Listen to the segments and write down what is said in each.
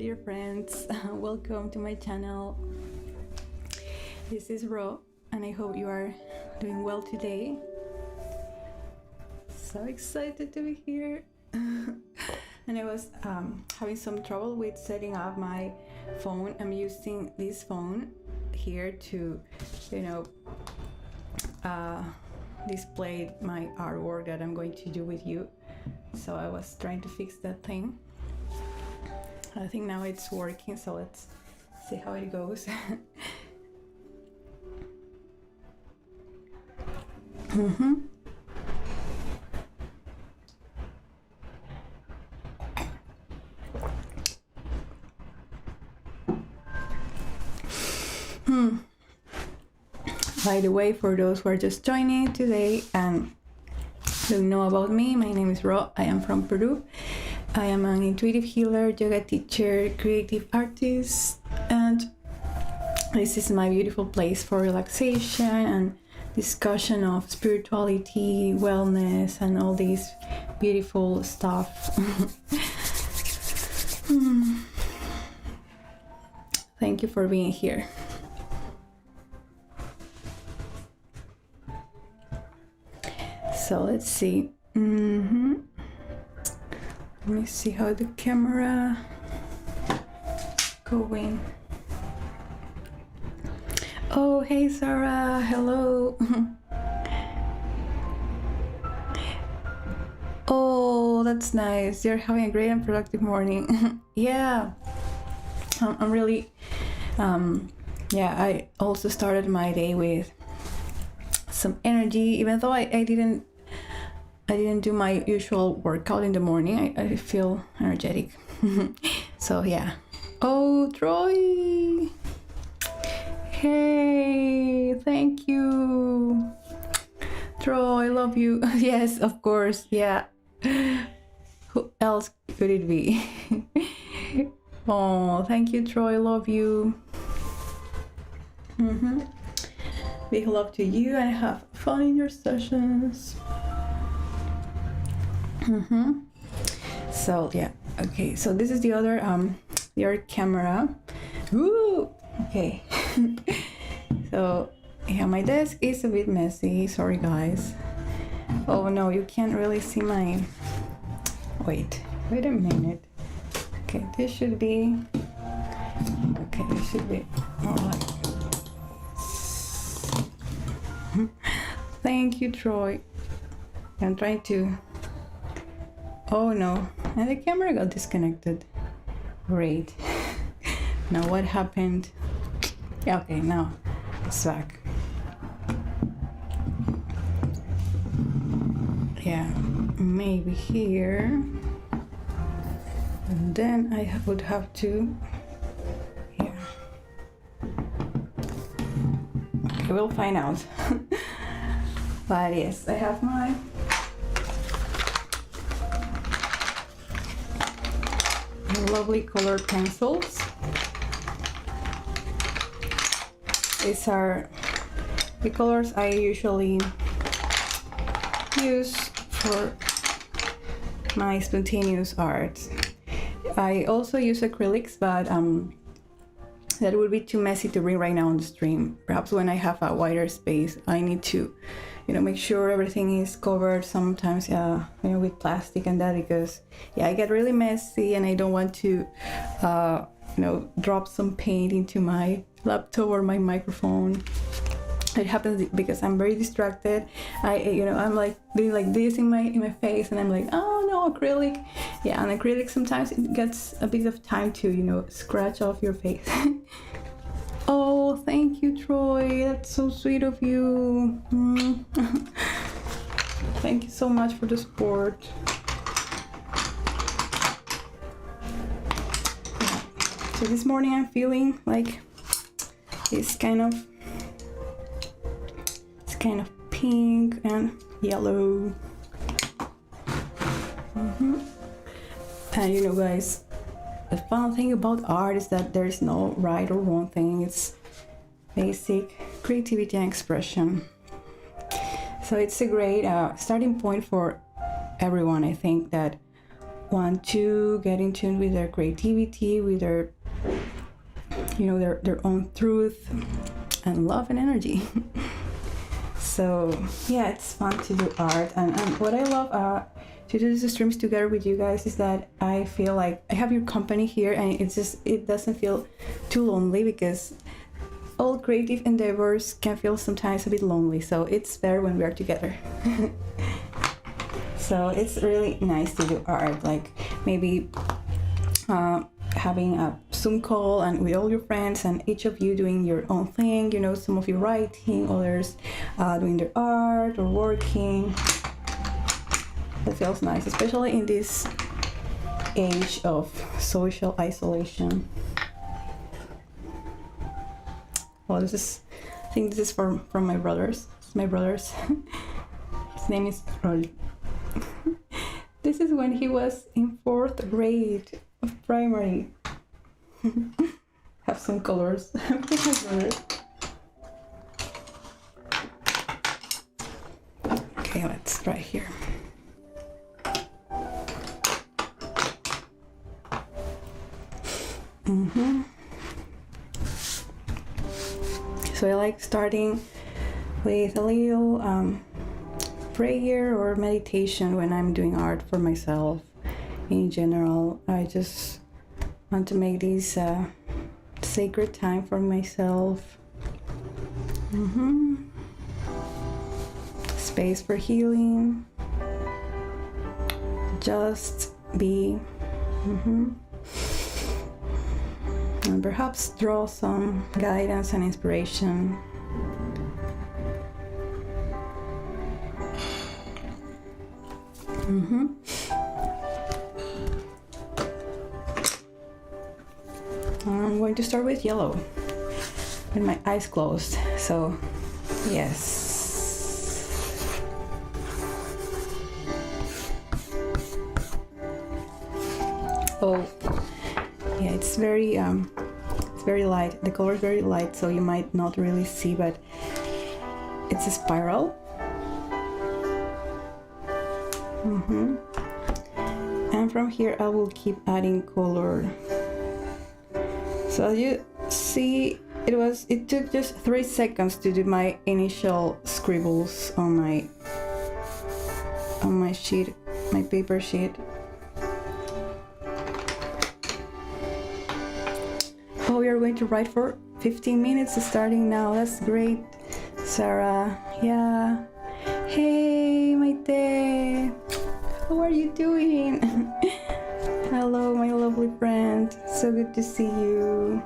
dear friends. Welcome to my channel. This is Ro, and I hope you are doing well today. So excited to be here. And I was having some trouble with setting up my phone. I'm using this phone here to, display my artwork that I'm going to do with you. So I was trying to fix that thing. I think now it's working, so let's see how it goes. By the way, for those who are just joining today and don't know about me, my name is Ro. I am from Peru. I am an intuitive healer, yoga teacher, creative artist, and this is my beautiful place for relaxation and discussion of spirituality, wellness, and all these beautiful stuff. Thank you for being here. So let's see. Let me see how the camera going. Oh, hey Sarah, hello. Oh, that's nice. You're having a great and productive morning. Yeah, I'm really, I also started my day with some energy, even though I didn't do my usual workout in the morning. I feel energetic. So yeah. Oh, Troy. Hey, thank you. Troy, I love you. Yes, of course. Yeah. Who else could it be? Oh, thank you, Troy. Love you. Big love to you, and have fun in your sessions. So yeah, okay, so this is the other your camera. Woo! Okay. So yeah, my desk is a bit messy, sorry guys. Oh no, you can't really see my, wait a minute. Okay, this should be, okay, this should be more like, thank you, Troy. I'm trying to, oh no, and the camera got disconnected. Great. Now what happened? Yeah, okay, now it's back. Yeah, maybe here. And then I would have to, yeah. Okay, we'll find out. But yes, I have my lovely color pencils. These are the colors I usually use for my spontaneous art. I also use acrylics, but that would be too messy to bring right now on the stream. Perhaps when I have a wider space, I need to, make sure everything is covered sometimes, with plastic and that, because I get really messy and I don't want to, drop some paint into my laptop or my microphone. It happens because I'm very distracted. I'm like doing like this in my face, and I'm like, oh no, acrylic. Yeah, and acrylic sometimes it gets a bit of time to, scratch off your face. Oh, thank you, Troy. That's so sweet of you. Thank you so much for the support. So this morning I'm feeling like it's kind of pink and yellow. And guys, the fun thing about art is that there's no right or wrong thing. It's basic creativity and expression. So it's a great starting point for everyone. I think that want to get in tune with their creativity, with their, you know, their own truth and love and energy. So yeah, it's fun to do art, and what I love to do these streams together with you guys is that I feel like I have your company here, and it doesn't feel too lonely, because all creative endeavors can feel sometimes a bit lonely, so it's better when we are together. So it's really nice to do art, like maybe having a Zoom call and with all your friends, and each of you doing your own thing, you know, some of you writing, others doing their art or working. That feels nice, especially in this age of social isolation. Well, I think this is from my brothers. It's my brothers. His name is Rol. This is when he was in 4th grade of primary. Have some colors. Okay, let's try here. So I like starting with a little prayer or meditation when I'm doing art for myself. In general, I just want to make this sacred time for myself. Space for healing. Just be. And perhaps draw some guidance and inspiration. I'm going to start with yellow with my eyes closed. So, yes. Oh, yeah, it's very light. The color is very light, so you might not really see, but it's a spiral. And from here I will keep adding color. So as you see, it took just 3 seconds to do my initial scribbles on my sheet, my paper sheet. Oh, we are going to write for 15 minutes starting now. That's great, Sarah. Yeah. Hey, Maite. How are you doing? Hello, my lovely friend. So good to see you.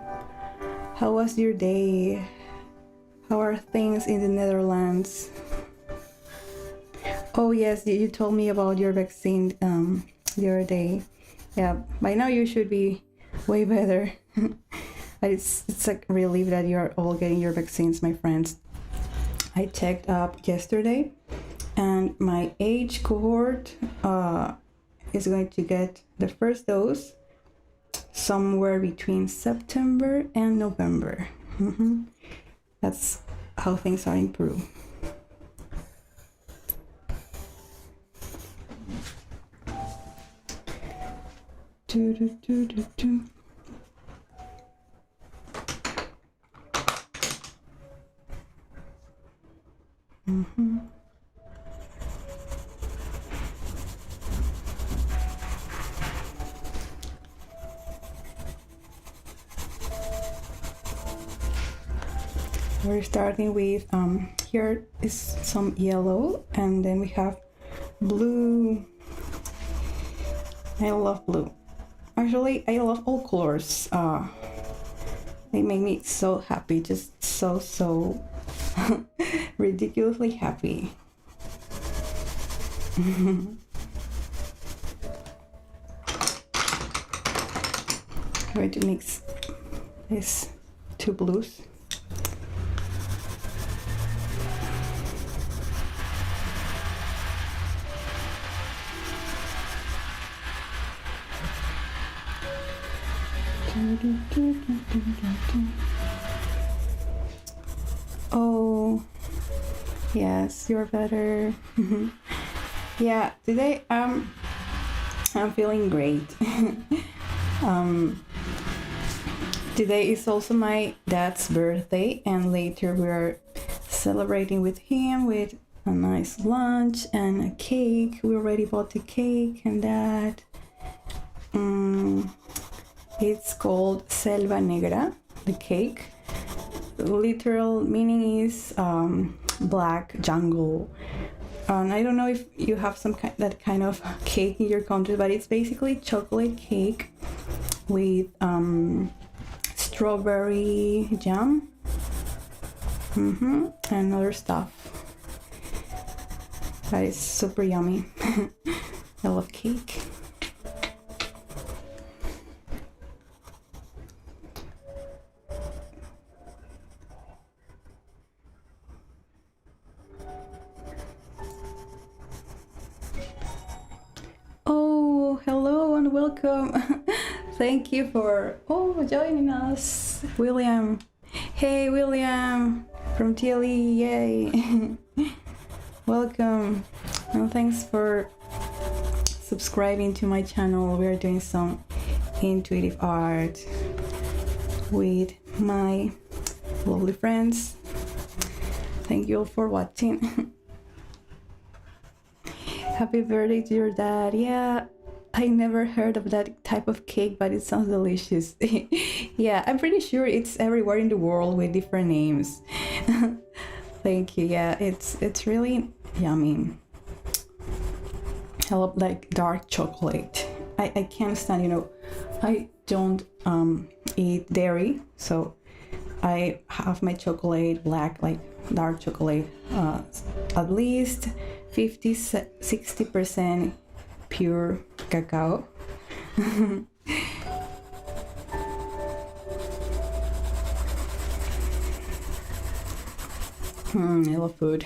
How was your day? How are things in the Netherlands? Oh yes, you told me about your vaccine the other day. Yeah, by now you should be way better. It's like a relief that you're all getting your vaccines, my friends. I checked up yesterday, and my age cohort is going to get the first dose somewhere between September and November. That's how things are in Peru. We're starting with here is some yellow, and then we have blue. I love blue. Actually, I love all colors. They make me so happy, just so ridiculously happy. I'm going to mix these 2 blues. Oh, yes, you're better. Yeah, today I I'm feeling great. Today is also my dad's birthday, and later we're celebrating with him with a nice lunch and a cake. We already bought the cake and that. It's called Selva Negra, the cake. The literal meaning is black jungle. And I don't know if you have that kind of cake in your country, but it's basically chocolate cake with strawberry jam and other stuff. That is super yummy. I love cake. Oh, hello and welcome. Thank you for joining us, William. Hey, William from TLE, yay. Welcome, and thanks for subscribing to my channel. We're doing some intuitive art with my lovely friends. Thank you all for watching. Happy birthday to your dad. Yeah, I never heard of that type of cake, but it sounds delicious. Yeah, I'm pretty sure it's everywhere in the world with different names. Thank you. Yeah, it's really yummy. I love like dark chocolate. I can't stand, I don't eat dairy, so I have my chocolate black, like dark chocolate, at least 50-60% pure cacao. I love food.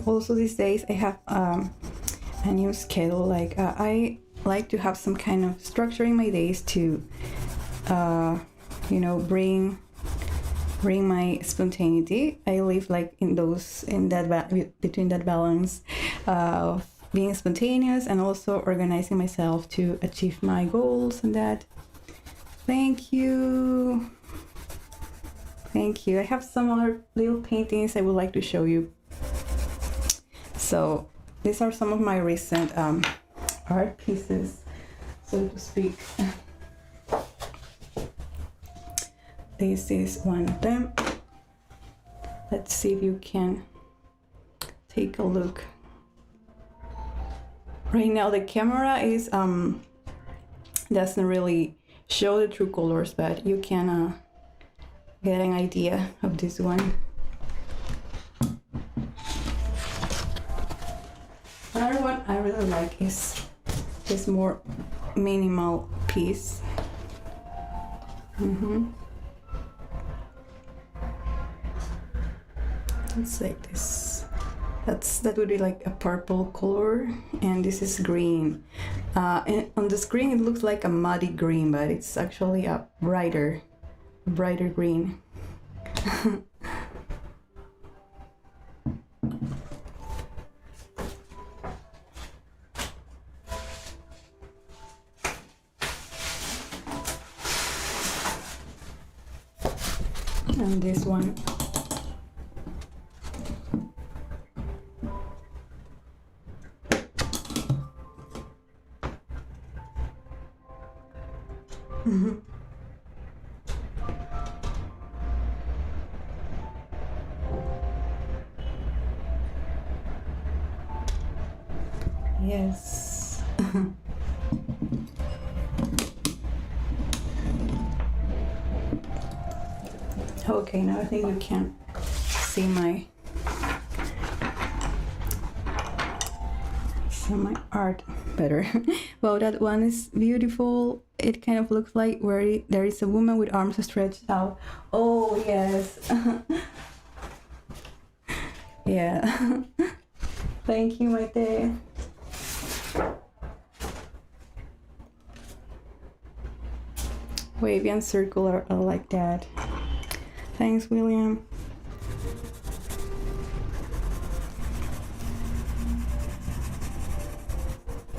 Also these days I have a new schedule. Like I like to have some kind of structure in my days to bring my spontaneity. I live like between that balance of being spontaneous and also organizing myself to achieve my goals and that. Thank you. Thank you. I have some other little paintings I would like to show you. So these are some of my recent art pieces, so to speak. This is one of them. Let's see if you can take a look. Right now the camera is doesn't really show the true colors, but you can get an idea of this one. Another one I really like is this more minimal piece. It's like this. That would be like a purple color, and this is green. And on the screen it looks like a muddy green, but it's actually a brighter green. And this one. Yes. Okay, now I think you can see my art better. Well, that one is beautiful. It kind of looks like there is a woman with arms stretched out. Oh yes. Yeah. Thank you, Maite. wavy and circular. I like that. Thanks, William.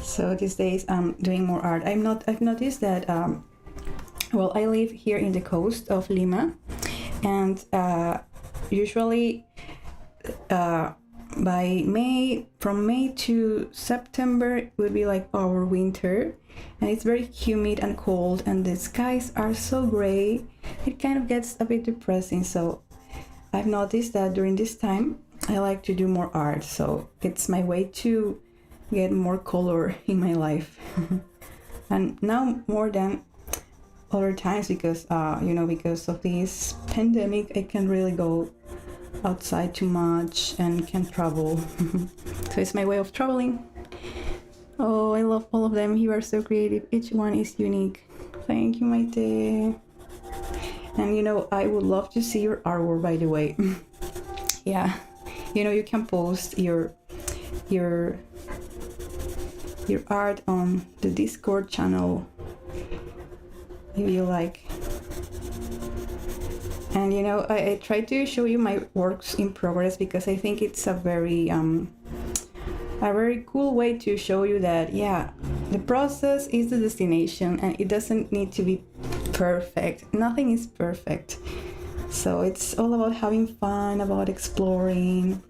So these days I'm doing more art. I've noticed that well, I live here in the coast of Lima, and usually by from May to September, it would be like our winter, and it's very humid and cold, and the skies are so gray. It kind of gets a bit depressing. So I've noticed that during this time, I like to do more art. So it's my way to get more color in my life. And now more than other times, because because of this pandemic, I can't really go outside too much and can't travel. So it's my way of traveling. Oh, I love all of them. You are so creative. Each one is unique. Thank you, Maite. And I would love to see your artwork, by the way. Yeah, you can post your art on the Discord channel if you like. And I try to show you my works in progress, because I think it's a very cool way to show you that the process is the destination, and it doesn't need to be perfect. Nothing is perfect. So it's all about having fun, about exploring,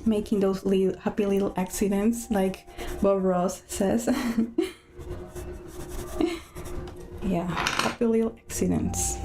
making those happy little accidents, like Bob Ross says. Yeah, happy little accidents.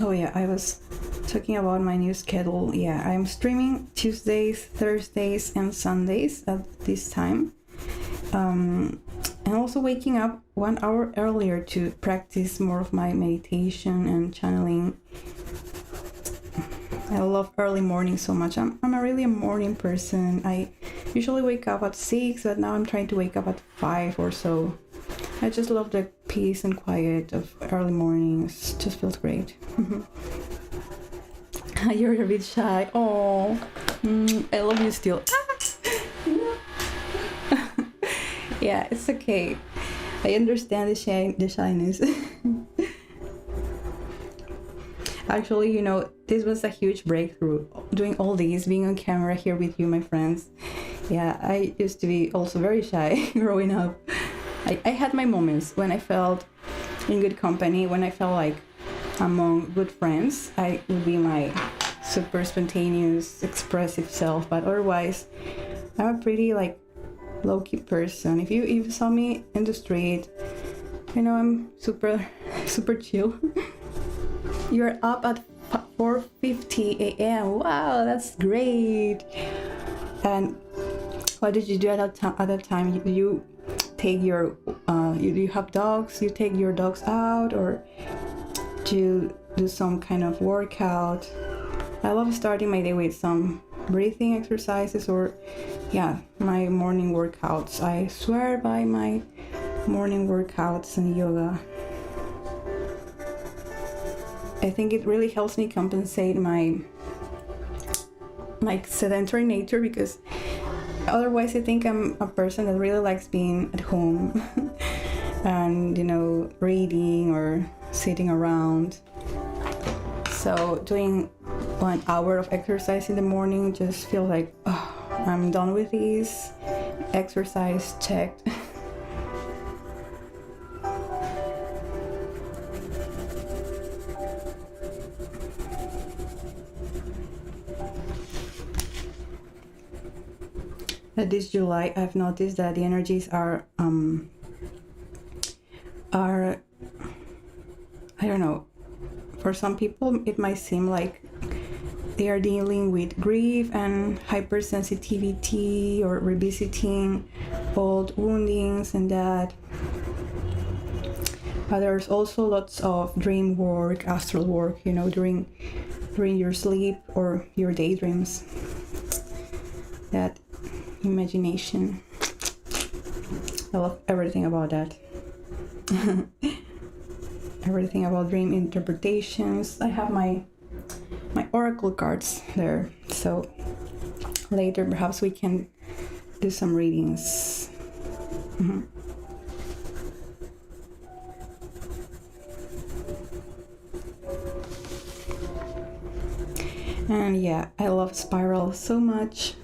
Oh yeah, I was talking about my new schedule. Yeah, I'm streaming Tuesdays, Thursdays, and Sundays at this time. And also waking up 1 hour earlier to practice more of my meditation and channeling. I love early morning so much. I'm really a morning person. I usually wake up at 6, but now I'm trying to wake up at 5 or so. I just love the peace and quiet of early mornings. Just feels great. You're a bit shy. Oh, I love you still. Yeah, it's okay. I understand the shyness. Actually, this was a huge breakthrough, doing all these, being on camera here with you, my friends. Yeah, I used to be also very shy growing up. I had my moments when I felt in good company, when I felt like among good friends, I would be my super spontaneous, expressive self. But otherwise, I'm a pretty low-key person. If you saw me in the street, I'm super chill. You're up at 4:50 a.m. Wow, that's great. And what did you do at that time? You take your you have dogs? You take your dogs out, or do you do some kind of workout? I love starting my day with some breathing exercises, or my morning workouts. I swear by my morning workouts and yoga. I think it really helps me compensate my sedentary nature, because otherwise I think I'm a person that really likes being at home and reading or sitting around. So doing 1 hour of exercise in the morning just feels like, oh, I'm done with this. Exercise checked. that this July I've noticed that the energies are I don't know, for some people it might seem like they are dealing with grief and hypersensitivity or revisiting old woundings and that. But there's also lots of dream work, astral work, you know, during your sleep or your daydreams. That imagination. I love everything about that. Everything about dream interpretations. I have my oracle cards there, so later perhaps we can do some readings. Mm-hmm. And yeah, I love spirals so much.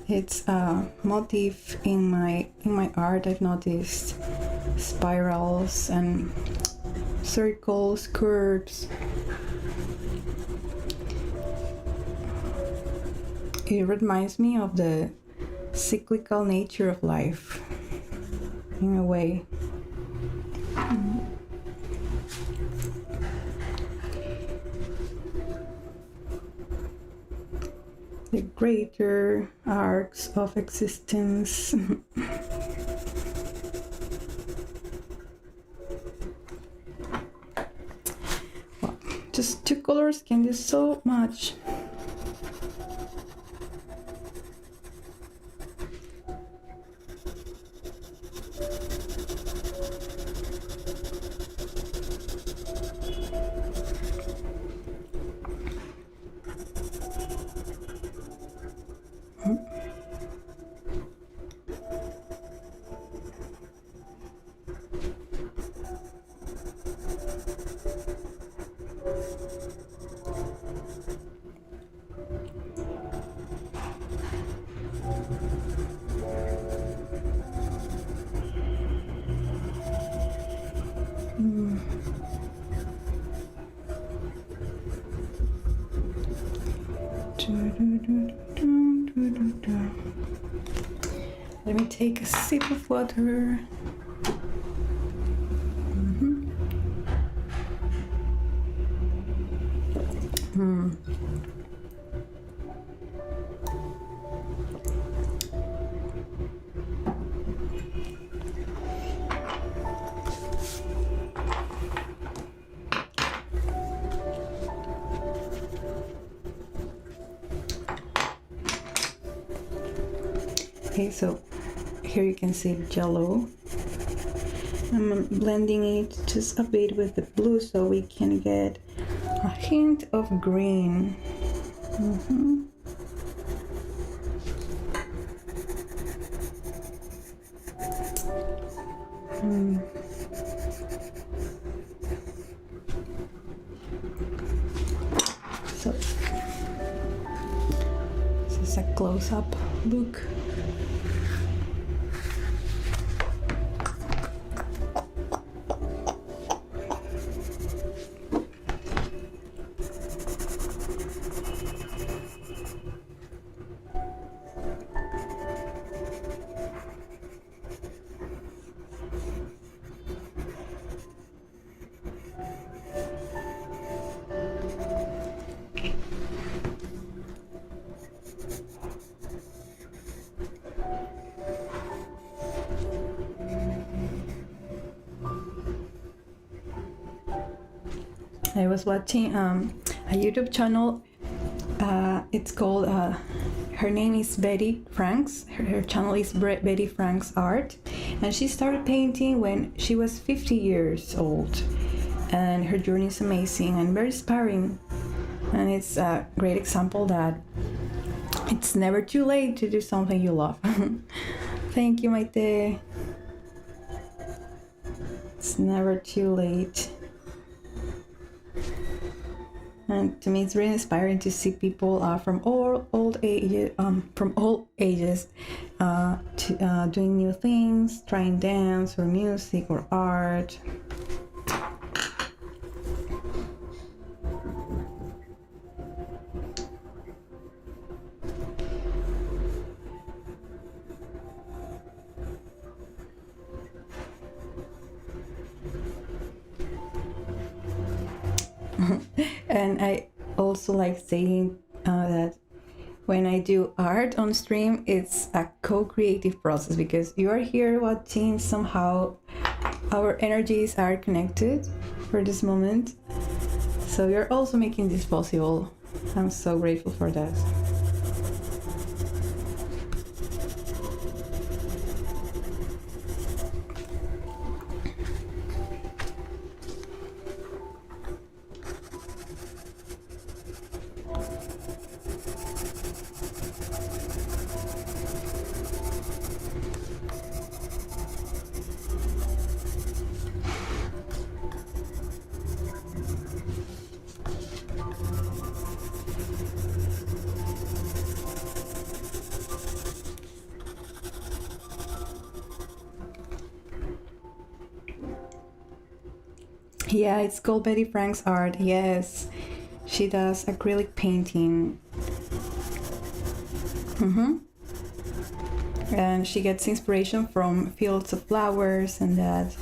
It's a motif in my art. I've noticed spirals and circles, curves. It reminds me of the cyclical nature of life, in a way. The greater arcs of existence. Well, just two colors can do so much. Let me take a sip of water. Okay, so here you can see jello. I'm blending it just a bit with the blue so we can get a hint of green. So this is a close-up look. I was watching a YouTube channel. It's called, her name is Betty Franks. Her channel is Betty Franks Art. And she started painting when she was 50 years old. And her journey is amazing and very inspiring. And it's a great example that it's never too late to do something you love. Thank you, Maite. It's never too late. And to me, it's really inspiring to see people from all ages, doing new things, trying dance or music or art. And I also like saying that when I do art on stream, it's a co-creative process, because you are here watching, somehow our energies are connected for this moment. So you're also making this possible. I'm so grateful for that. Yeah, it's called Betty Frank's art. Yes, she does acrylic painting. And she gets inspiration from fields of flowers and that.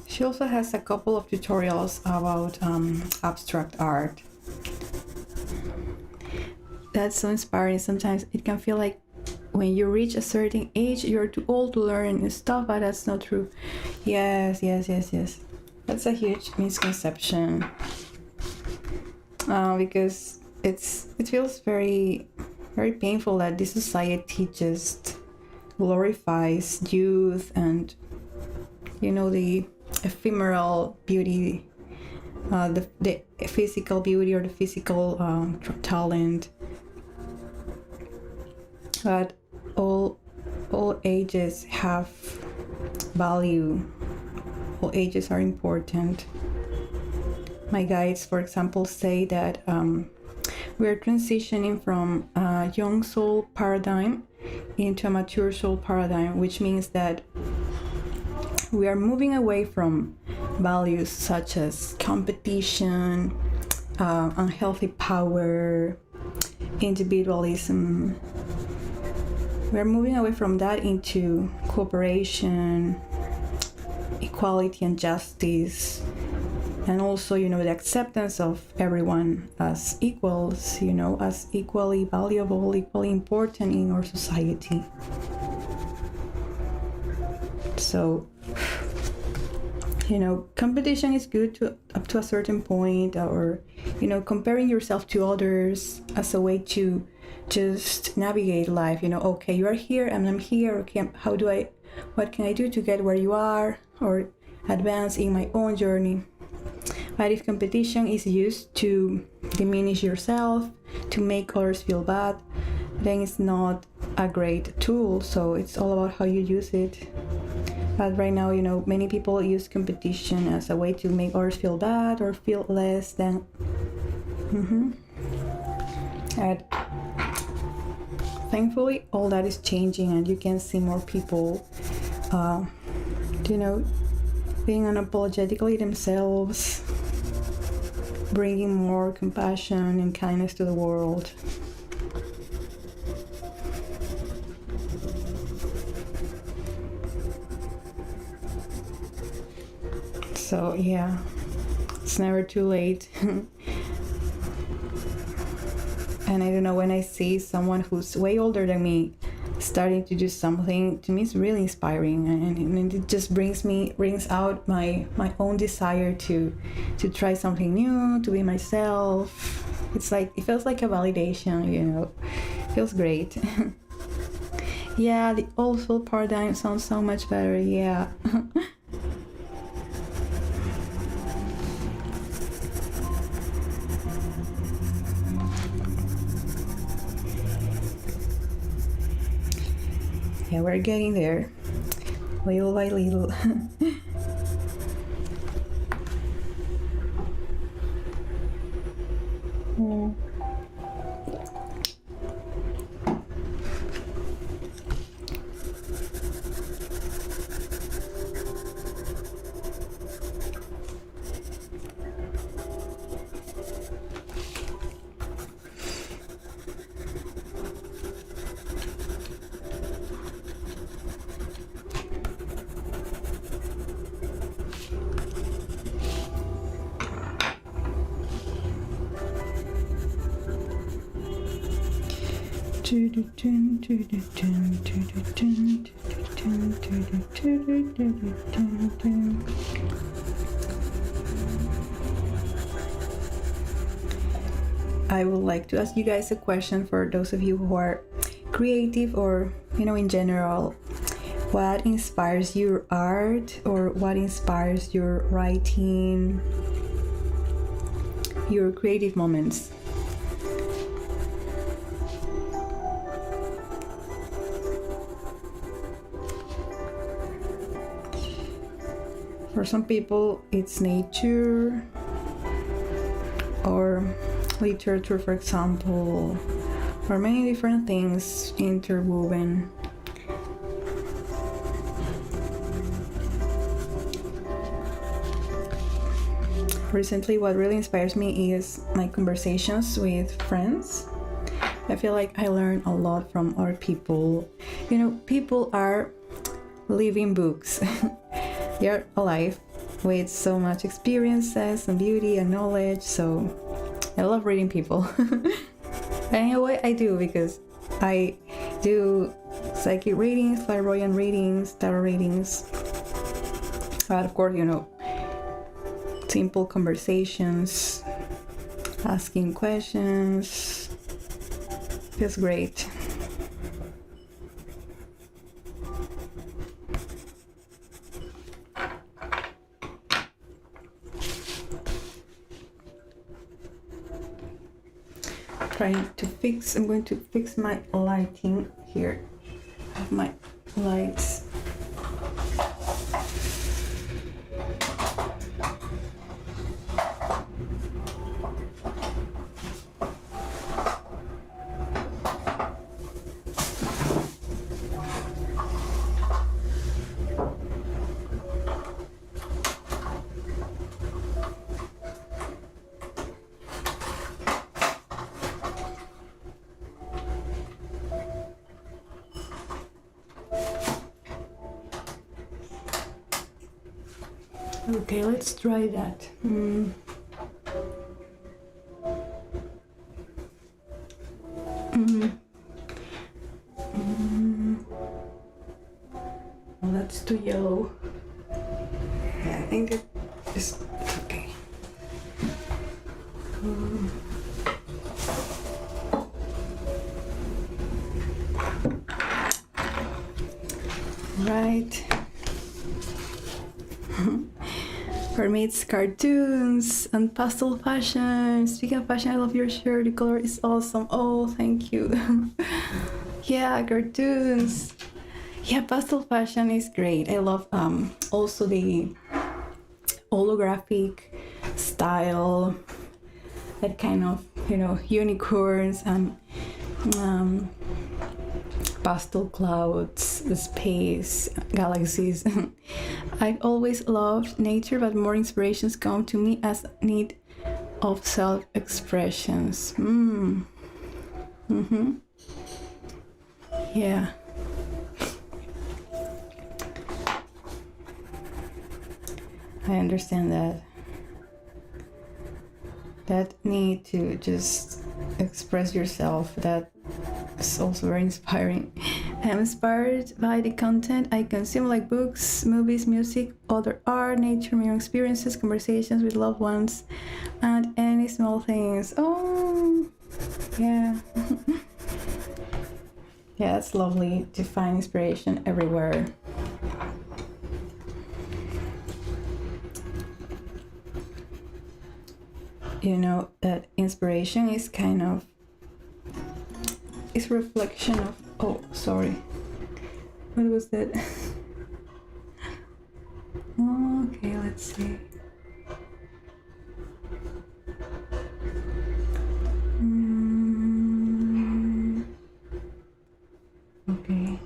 She also has a couple of tutorials about abstract art. That's so inspiring. Sometimes it can feel like when you reach a certain age, you're too old to learn stuff, but that's not true. Yes. That's a huge misconception. Because it feels very, very painful that this society just glorifies youth and, the ephemeral beauty, the physical beauty or the physical talent. But all ages have value. All ages are important. My guides, for example, say that we're transitioning from a young soul paradigm into a mature soul paradigm, which means that we are moving away from values such as competition, unhealthy power, individualism. We're moving away from that into cooperation, equality and justice, and also, the acceptance of everyone as equals, as equally valuable, equally important in our society. So, competition is good up to a certain point, or, comparing yourself to others as a way to just navigate life. Okay, you are here and I'm here. Okay, what can I do to get where you are, or advance in my own journey? But if competition is used to diminish yourself, to make others feel bad, then it's not a great tool. So it's all about how you use it. But right now, many people use competition as a way to make others feel bad or feel less than. And thankfully, all that is changing, and you can see more people, being unapologetically themselves, bringing more compassion and kindness to the world. So yeah, it's never too late. And I don't know, when I see someone who's way older than me starting to do something, to me it's really inspiring, and it just brings out my own desire to try something new, to be myself. It feels like a validation, It feels great. Yeah, the old soul paradigm sounds so much better. Yeah. Yeah, we're getting there, little by little. I would like to ask you guys a question for those of you who are creative or, in general. What inspires your art, or what inspires your writing, your creative moments? For some people, it's nature or literature, for example, or many different things interwoven. Recently, what really inspires me is my conversations with friends. I feel like I learn a lot from other people. People are living books. They are alive with so much experiences and beauty and knowledge, so I love reading people. And in a way I do, because I do psychic readings, clairvoyant readings, tarot readings, but of course, simple conversations, asking questions, feels great. I'm going to fix my lighting here. I have my lights. Okay, let's try that. Well, that's too yellow. Yeah, I think it's okay. Right. For me, it's cartoons and pastel fashion. Speaking of fashion, I love your shirt. The color is awesome. Oh, thank you. Yeah, cartoons. Yeah, pastel fashion is great. I love also the holographic style, that kind of unicorns and pastel clouds, the space, galaxies. I've always loved nature, but more inspirations come to me as need of self-expressions. Yeah. I understand that need to just express yourself. That is also very inspiring. I'm inspired by the content I consume, like books, movies, music, other art, nature, my own experiences, conversations with loved ones, and any small things. Oh, yeah. Yeah, it's lovely to find inspiration everywhere. That inspiration is kind of, it's reflection of, oh, sorry. What was that? Okay, let's see. Okay.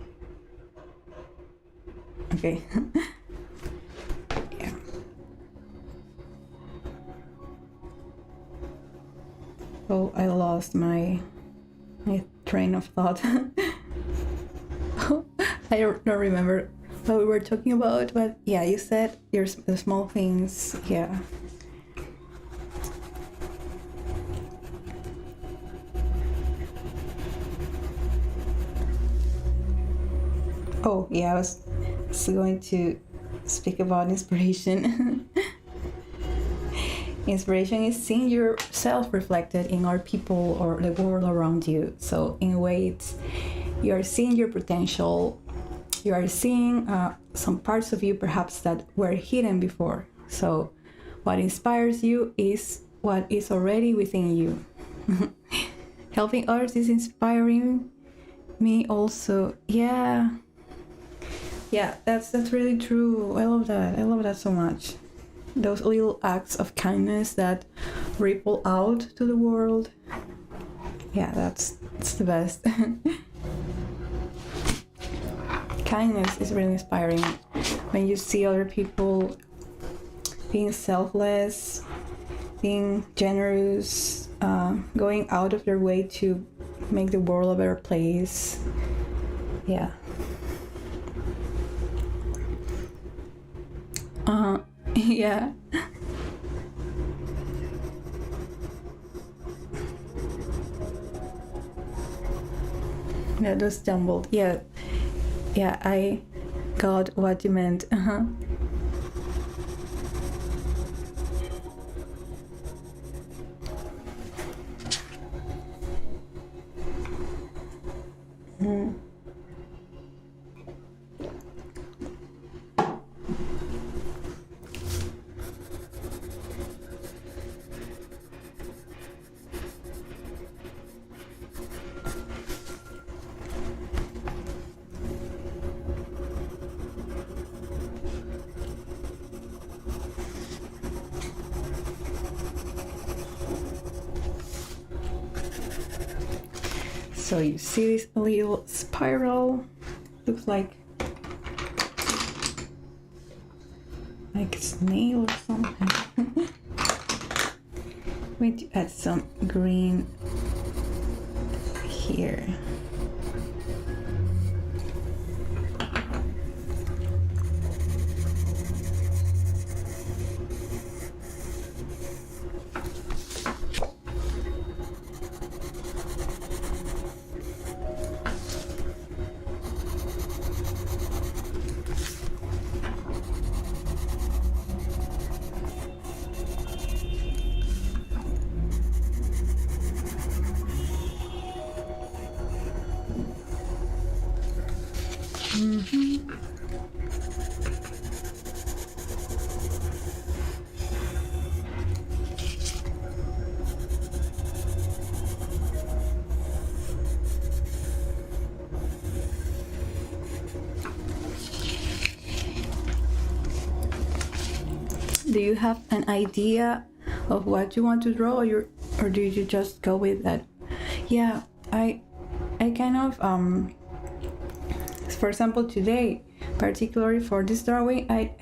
Okay. Yeah. Oh, I lost my train of thought. I don't remember what we were talking about, but yeah, you said the small things. Yeah. Oh yeah, I was going to speak about inspiration. Inspiration is seeing yourself reflected in other people or the world around you. So in a way, it's you are seeing your potential. You are seeing some parts of you perhaps that were hidden before. So what inspires you is what is already within you. Helping others is inspiring me also. Yeah, that's really true. I love that so much. Those little acts of kindness that ripple out to the world. Yeah, that's the best. Kindness is really inspiring when you see other people being selfless, being generous, going out of their way to make the world a better place. Yeah. Yeah. That was jumbled. Yeah, I got what you meant. So you see this little spiral, looks like a snail or something. Going to add some green here. Do you have an idea of what you want to draw, or do you just go with that? Yeah, I kind of for example today, particularly for this drawing, I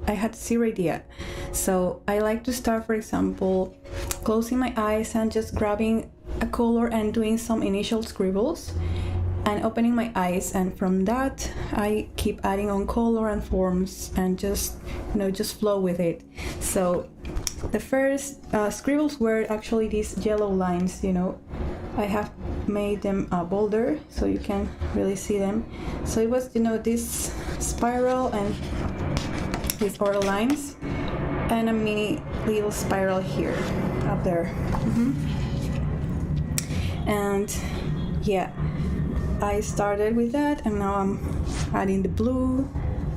had zero idea. So I like to start, for example, closing my eyes and just grabbing a color and doing some initial scribbles and opening my eyes, and from that I keep adding on color and forms and just flow with it. So the first scribbles were actually these yellow lines. I have made them bolder so you can really see them. So it was this spiral and these oral lines and a mini little spiral here up there. And yeah, I started with that, and now I'm adding the blue,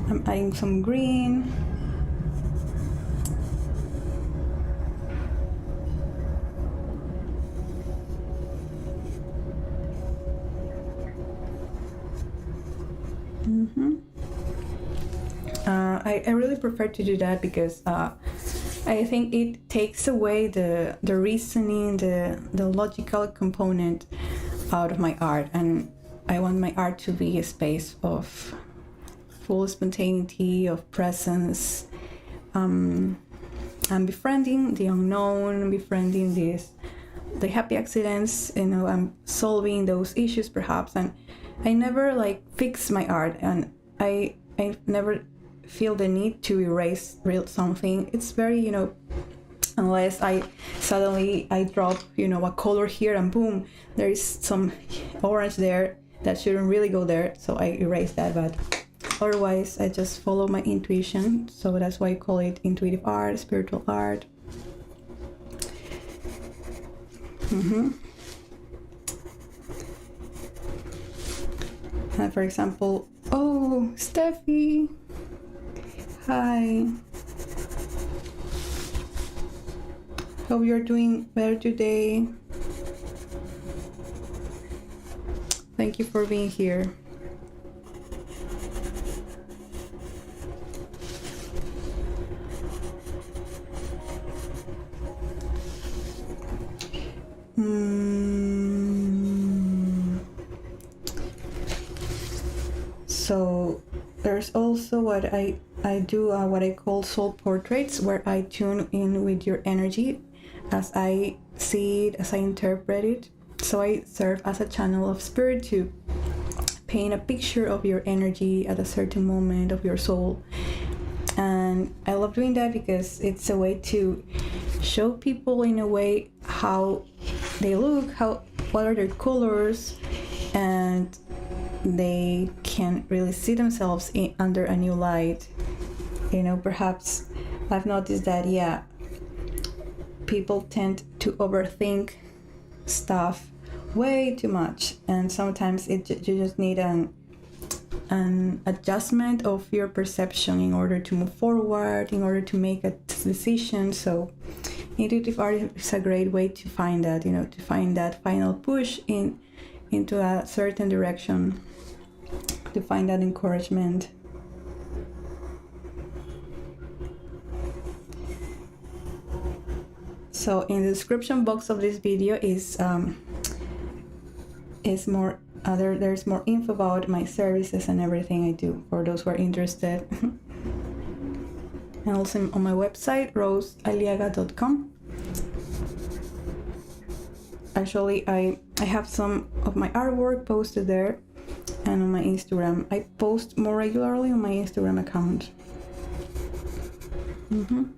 I'm adding some green. I really prefer to do that because I think it takes away the reasoning, the logical component out of my art, and I want my art to be a space of full spontaneity, of presence. I'm befriending the unknown, befriending the happy accidents. I'm solving those issues perhaps, and I never fix my art, and I never feel the need to erase something. It's very unless I suddenly drop a color here and boom, there is some orange there. that shouldn't really go there, so I erase that. But otherwise, I just follow my intuition. So that's why I call it intuitive art, spiritual art. And for example, oh, Steffi, hi. Hope you're doing better today. Thank you for being here. So there's also what I do, what I call soul portraits, where I tune in with your energy as I see it, as I interpret it. So I serve as a channel of spirit to paint a picture of your energy at a certain moment of your soul. And I love doing that because it's a way to show people in a way how they look, what are their colors, and they can really see themselves under a new light. Perhaps I've noticed that, people tend to overthink stuff way too much, and sometimes you just need an adjustment of your perception in order to move forward, in order to make a decision. So intuitive art is a great way to find that, to find that final push into a certain direction, to find that encouragement. So in the description box of this video is more there's more info about my services and everything I do for those who are interested. And also on my website, rosealiaga.com. Actually, I have some of my artwork posted there, and on my Instagram. I post more regularly on my Instagram account. And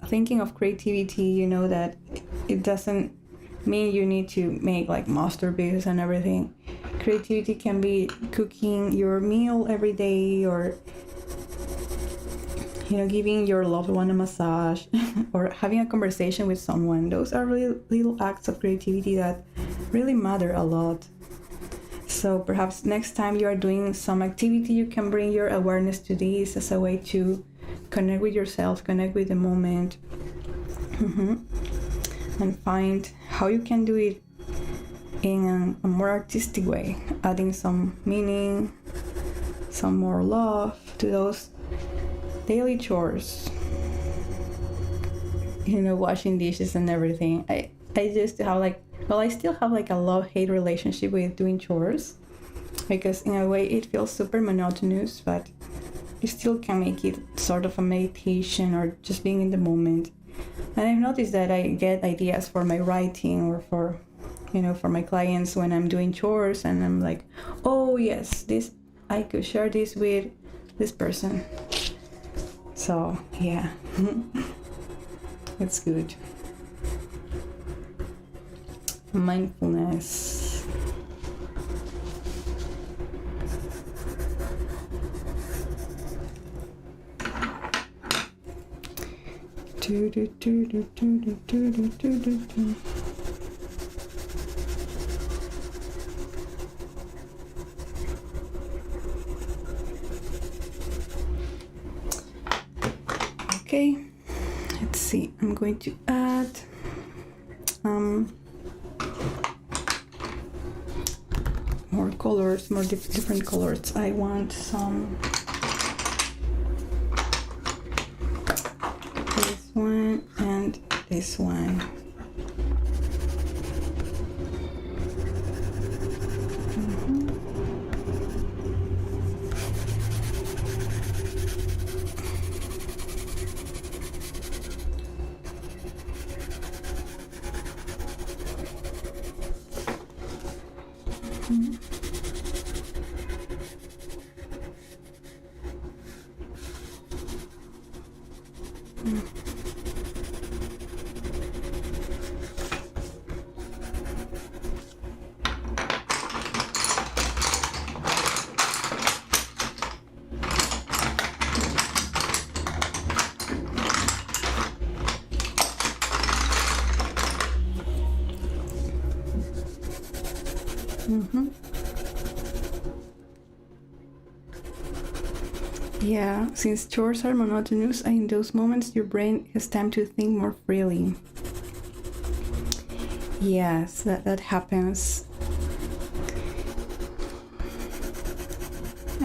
thinking of creativity, that it doesn't mean you need to make like masterpieces and everything. Creativity can be cooking your meal every day, or giving your loved one a massage or having a conversation with someone. Those are really little acts of creativity that really matter a lot. So perhaps next time you are doing some activity, you can bring your awareness to this as a way to connect with yourself, connect with the moment, and find how you can do it in a more artistic way, adding some meaning, some more love to those daily chores, washing dishes and everything. I used to have I still have a love-hate relationship with doing chores, because in a way it feels super monotonous, but you still can make it sort of a meditation or just being in the moment. And I've noticed that I get ideas for my writing or for my clients when I'm doing chores, and I'm like, oh yes, this I could share this with this person. So yeah, it's good. Mindfulness. Okay, let's see. I'm going to add more colors, more different colors. I want some this one and this one. Yeah, since chores are monotonous, in those moments your brain has time to think more freely. Yes, that happens.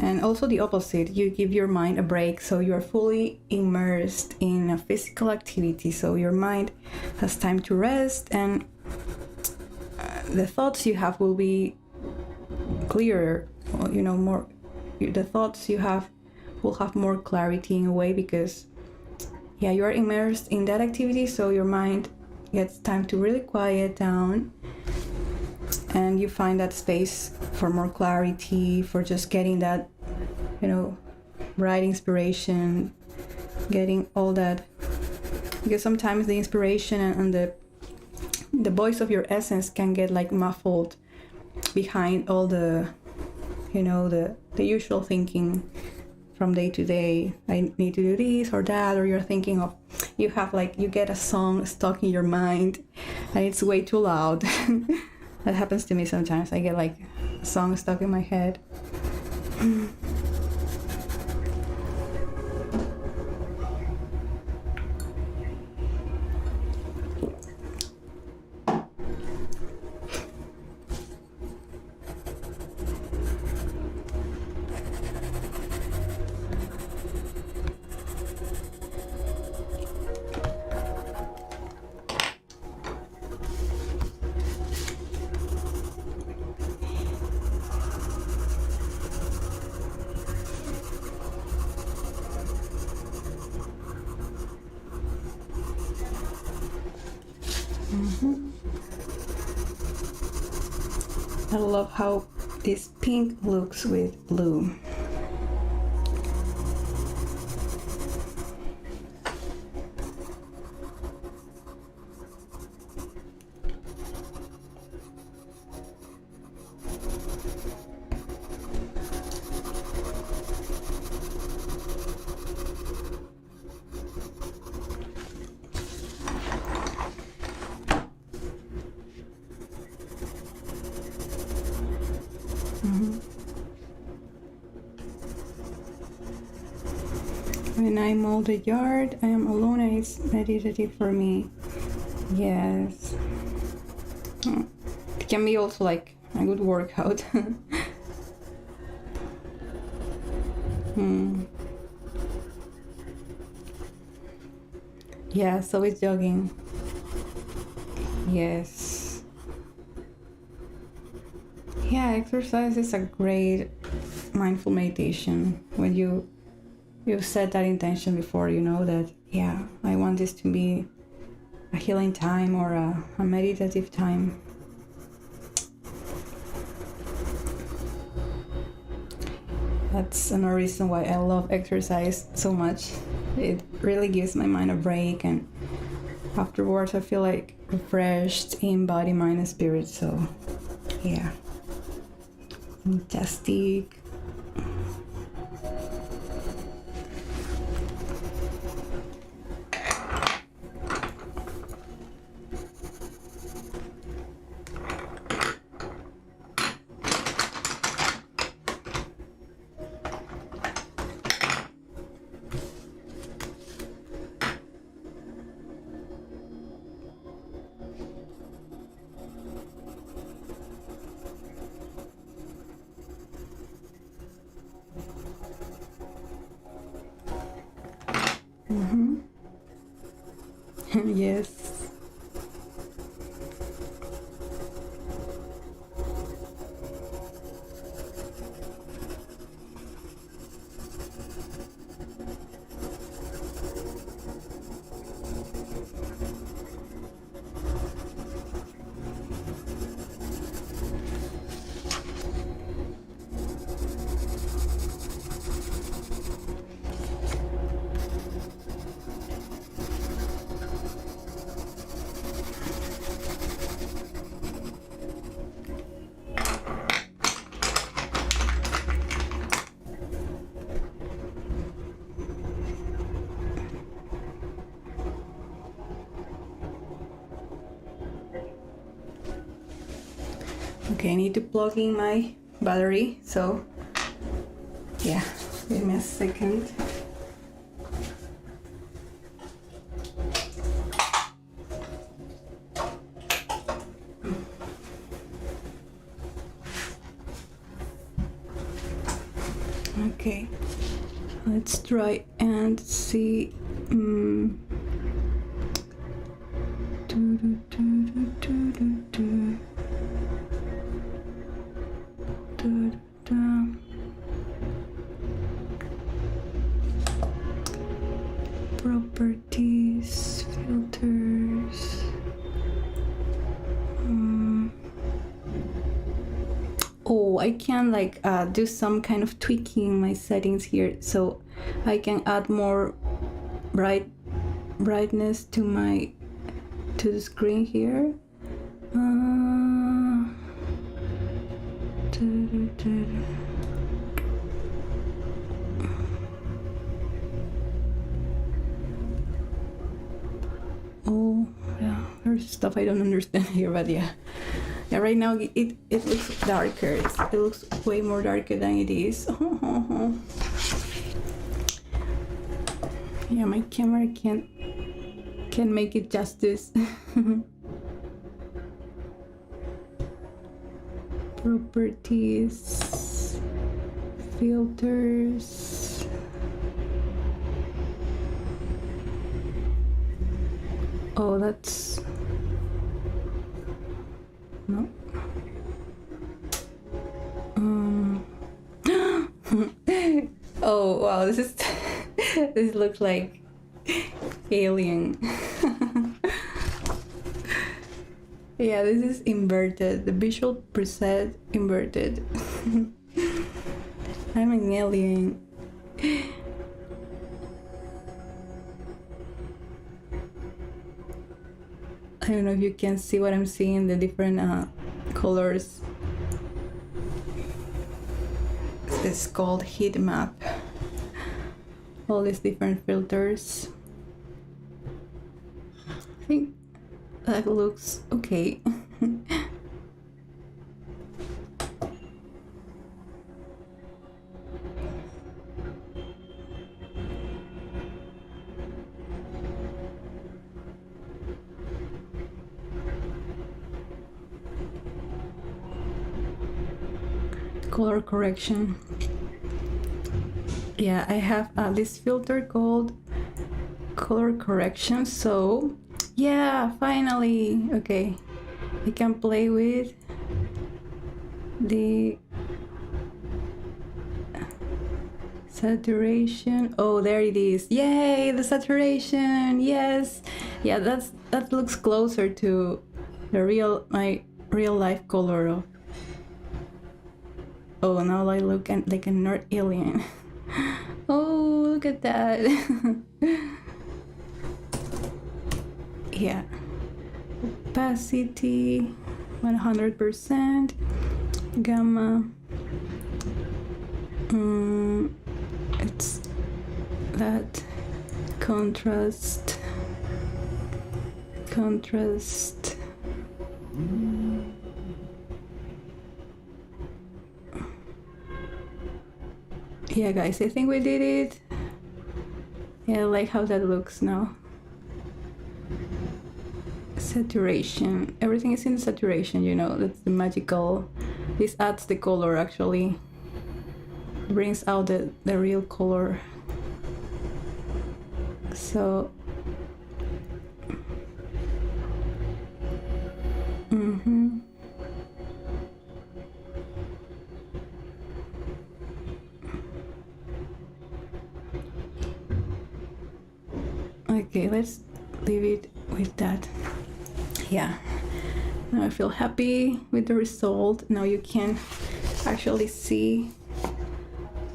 And also the opposite, you give your mind a break, so you're fully immersed in a physical activity, so your mind has time to rest, and the thoughts you have will be clearer, more. The thoughts you have will have more clarity in a way, because you're immersed in that activity, so your mind gets time to really quiet down, and you find that space for more clarity, for just getting that right inspiration, getting all that, because sometimes the inspiration and the voice of your essence can get like muffled behind all the the usual thinking from day to day. I need to do this or that, or you're thinking of, you get a song stuck in your mind and it's way too loud. That happens to me sometimes. I get like a song stuck in my head. I love how this pink looks with blue. When I mow the yard, I am alone and it's meditative for me. Yes. It can be also like a good workout. Yeah, so it's jogging. Yes. Yeah, exercise is a great mindful meditation when you set that intention before, that I want this to be a healing time or a meditative time. That's another reason why I love exercise so much. It really gives my mind a break, and afterwards I feel like refreshed in body, mind, and spirit. So fantastic. Yes. Okay, I need to plug in my battery, so yeah, give me a second. Okay, let's try and see. Properties, filters. Oh, I can like do some kind of tweaking my settings here, so I can add more brightness to the screen here. Oh yeah, there's stuff I don't understand here, but yeah. Yeah, right now it looks darker. It looks way more darker than it is. Yeah, my camera can't make it justice. Properties, filters. Oh, that's no. Oh wow, this looks like alien. Yeah, this is inverted. The visual preset inverted. I'm an alien. I don't know if you can see what I'm seeing, the different colors. It's called heat map. All these different filters. I think that looks okay. Color correction. Yeah, I have this filter called color correction. So yeah, finally, okay, I can play with the saturation. Oh, there it is. Yay, the saturation. Yes. Yeah, that looks closer to the my real life color of. Oh, now I look like a nerd alien. Oh, look at that. Yeah. Opacity 100%. Gamma. It's that. Contrast. Yeah, guys, I think we did it. Yeah, I like how that looks now. Saturation. Everything is in saturation, you know, that's the magical. This adds the color, actually. Brings out the real color. So. Okay, let's leave it with that. Yeah, now I feel happy with the result. Now you can actually see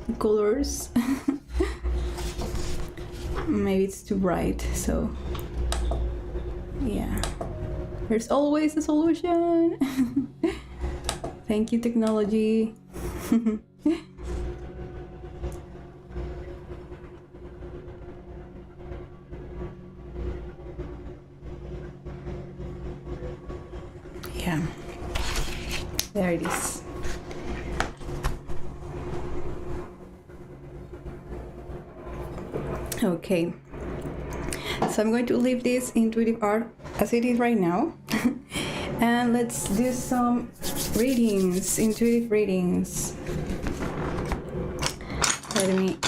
the colors. Maybe it's too bright, so yeah, there's always a solution. Thank you, technology. There it is. Okay, so I'm going to leave this intuitive art as it is right now. And let's do some readings, intuitive readings. Let me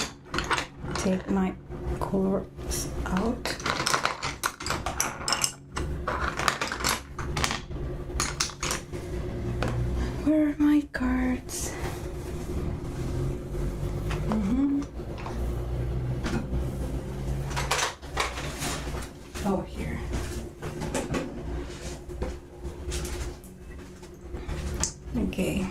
take my colors out. Where are my cards? Oh, here. Okay.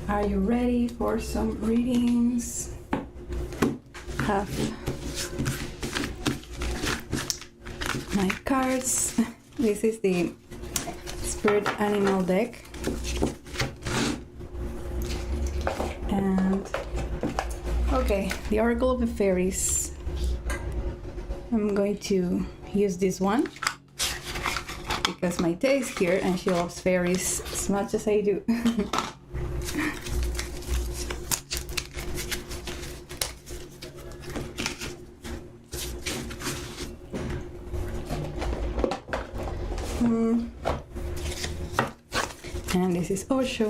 Are you ready for some readings? Have my cards. This is the Spirit Animal deck. And okay, the Oracle of the Fairies. I'm going to use this one because my Tay is here and she loves fairies as much as I do. And this is Osho.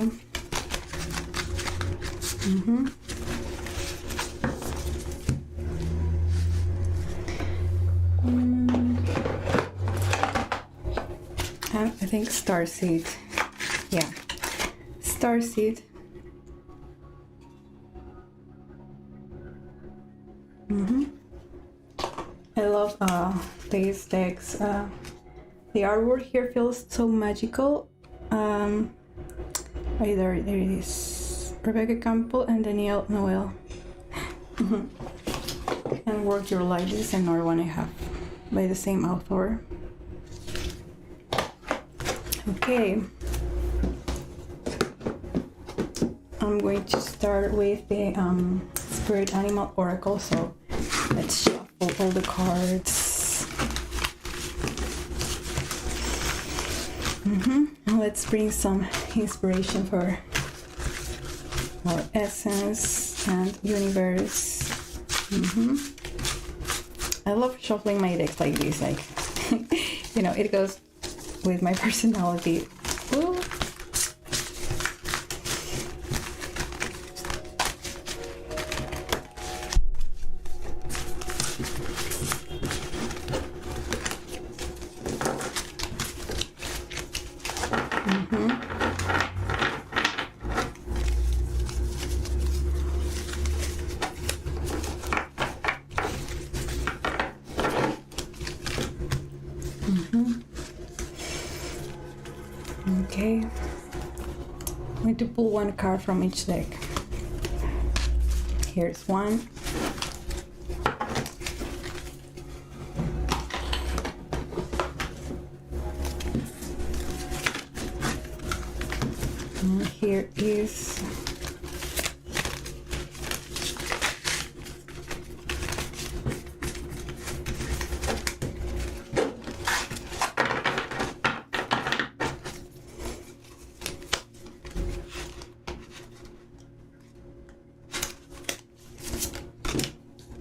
And I think Starseed. Yeah, Starseed. I love these decks. The artwork here feels so magical. Right there it is. Rebecca Campbell and Danielle Noel. And Work Your Life. This is another one I have by the same author. Okay. I'm going to start with the Spirit Animal Oracle. So let's shuffle all the cards. And let's bring some inspiration for our essence and universe. I love shuffling my decks like this, like you know, it goes with my personality. Ooh. Okay, I'm going to pull one card from each deck. Here's one. And here is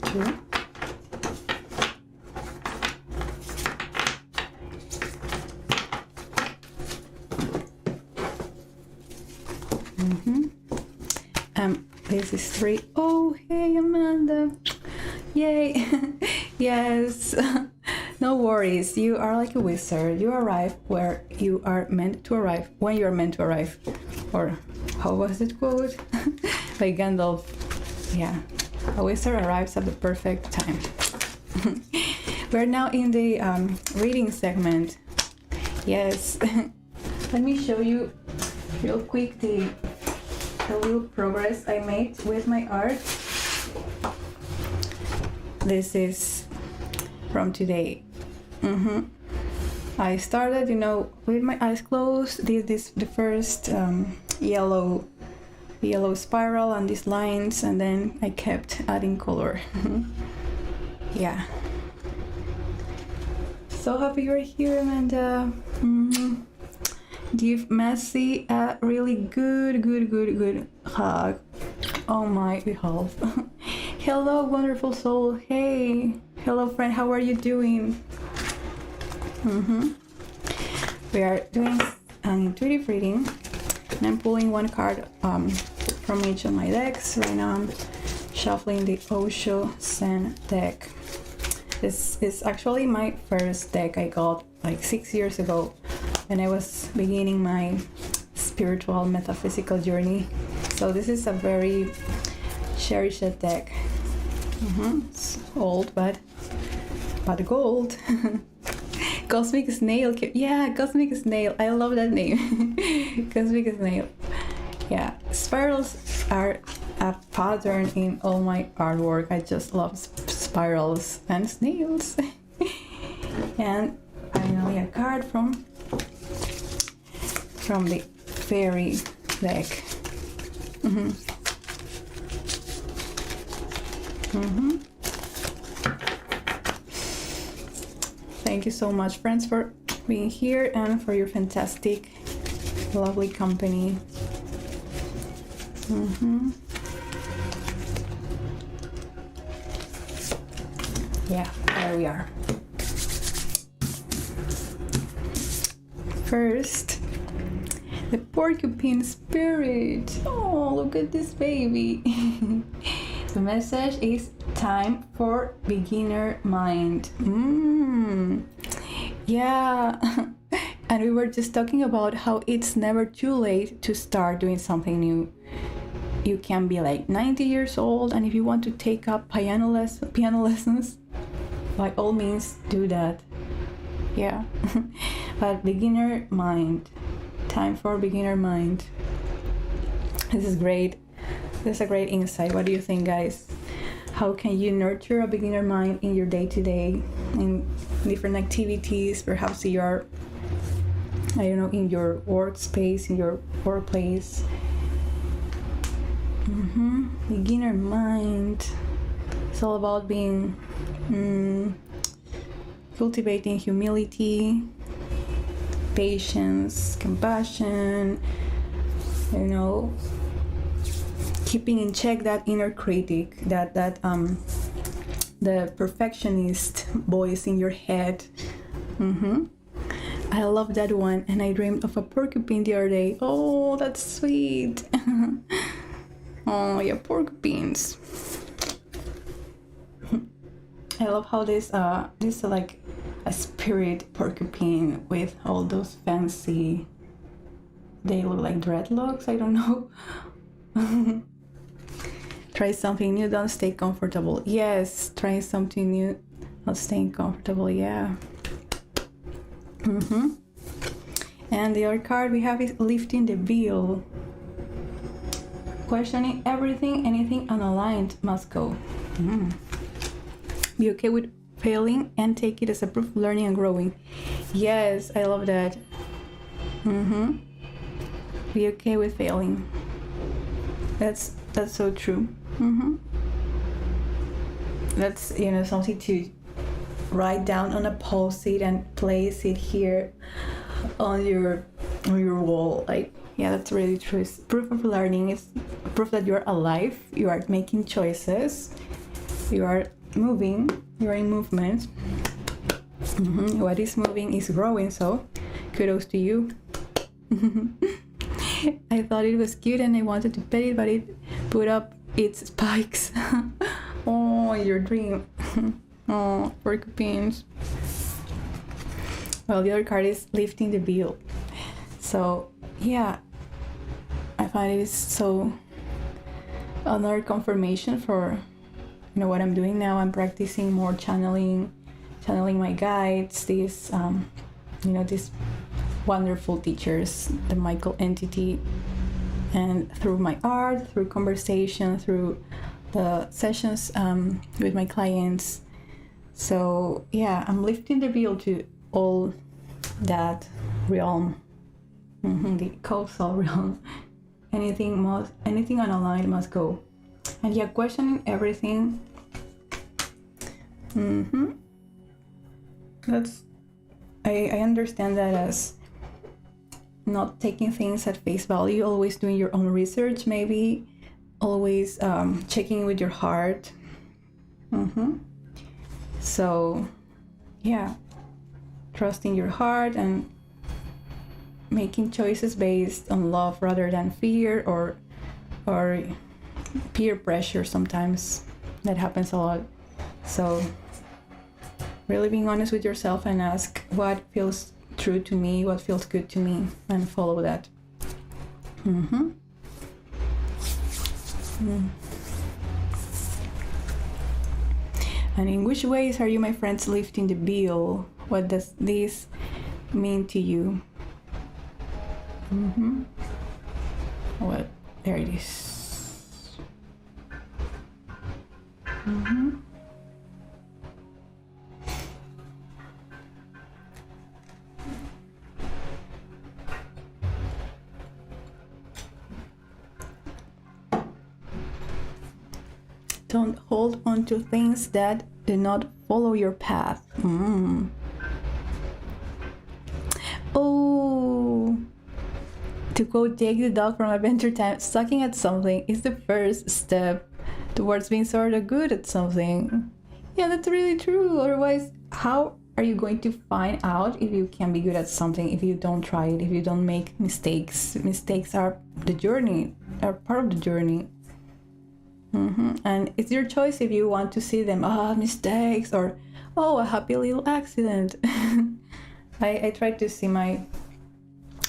two. This is three. Oh, hey, Amanda. Yay. Yes. No worries. You are like a wizard. You arrive where you are meant to arrive, when you are meant to arrive. Or how was it quote? By Gandalf. Yeah. A wizard arrives at the perfect time. We're now in the reading segment. Yes. Let me show you real quick the little progress I made with my art. This is from today. I started, you know, with my eyes closed. This the first yellow the yellow spiral and these lines, and then I kept adding color. Yeah. So happy you're here, Amanda. Give Messi a really good hug on my behalf. Hello, wonderful soul. Hey. Hello, friend. How are you doing? We are doing an intuitive reading, and I'm pulling one card from each of my decks. Right now I'm shuffling the Osho Zen deck. This is actually my first deck I got like 6 years ago when I was beginning my spiritual metaphysical journey. So this is a very cherished deck. It's old, but gold. Cosmic Snail. Yeah, Cosmic Snail. I love that name. Cosmic Snail. Yeah, spirals are a pattern in all my artwork. I just love spirals and snails. And finally a card from the fairy deck. Thank you so much, friends, for being here and for your fantastic, lovely company. Yeah, there we are. First, the porcupine spirit. Oh, look at this baby. The message is time for beginner mind. Yeah. And we were just talking about how it's never too late to start doing something new. You can be like 90 years old, and if you want to take up piano lessons, by all means do that. Yeah. But beginner mind. Time for beginner mind. This is great. This is a great insight. What do you think, guys? How can you nurture a beginner mind in your day-to-day, in different activities? Perhaps you are, I don't know, in your workspace, in your workplace. Beginner mind. It's all about being, cultivating humility, patience, compassion, you know, keeping in check that inner critic, that the perfectionist voice in your head. I love that one, and I dreamed of a porcupine the other day. Oh, that's sweet. Oh yeah, porcupines. I love how this is like a spirit porcupine with all those fancy, they look like dreadlocks, I don't know. Try something new, don't stay comfortable. Yes, try something new, not staying comfortable. Yeah. And the other card we have is lifting the veil. Questioning everything, anything unaligned must go. Be okay with failing and take it as a proof of learning and growing. Yes, I love that. Be okay with failing. That's so true. That's, you know, something to write down on a post-it and place it here on your wall. Like, yeah, that's really true. It's proof of learning. It's proof that you're alive. You are making choices. You are moving. You are in movement. What is moving is growing. So, kudos to you. I thought it was cute and I wanted to pet it, but it put up its spikes. Oh, your dream. Oh, porcupines. Well, the other card is lifting the veil. So, yeah, I find it is so another confirmation for, you know, what I'm doing now. I'm practicing more channeling my guides, these, you know, these wonderful teachers, the Michael entity, and through my art, through conversation, through the sessions with my clients. So yeah, I'm lifting the veil to all that realm, the causal realm. anything unaligned must go. And yeah, questioning everything. That's I understand that as not taking things at face value, always doing your own research, maybe always checking with your heart. So yeah, trusting your heart and making choices based on love rather than fear or peer pressure. Sometimes that happens a lot. So really being honest with yourself and ask what feels true to me, what feels good to me, and follow that. And in which ways are you, my friends, lifting the bill? What does this mean to you? Well, there it is. Don't hold on to things that do not follow your path. Oh, to quote Take the Dog from Adventure Time, sucking at something is the first step towards being sort of good at something. Yeah, that's really true. Otherwise, how are you going to find out if you can be good at something if you don't try it, if you don't make mistakes? Mistakes are the journey, are part of the journey. And it's your choice if you want to see them, mistakes, or a happy little accident. I try to see my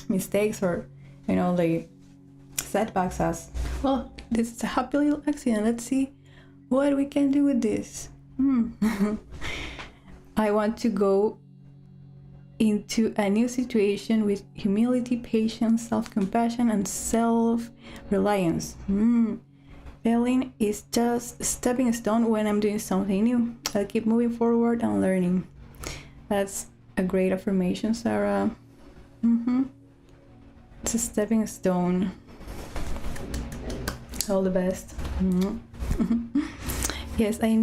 mistakes or the setbacks as, well, this is a happy little accident, let's see what we can do with this. I want to go into a new situation with humility, patience, self-compassion, and self-reliance. Failing is just a stepping stone when I'm doing something new. I'll keep moving forward and learning. That's a great affirmation, Sarah. It's a stepping stone. All the best. Yes, I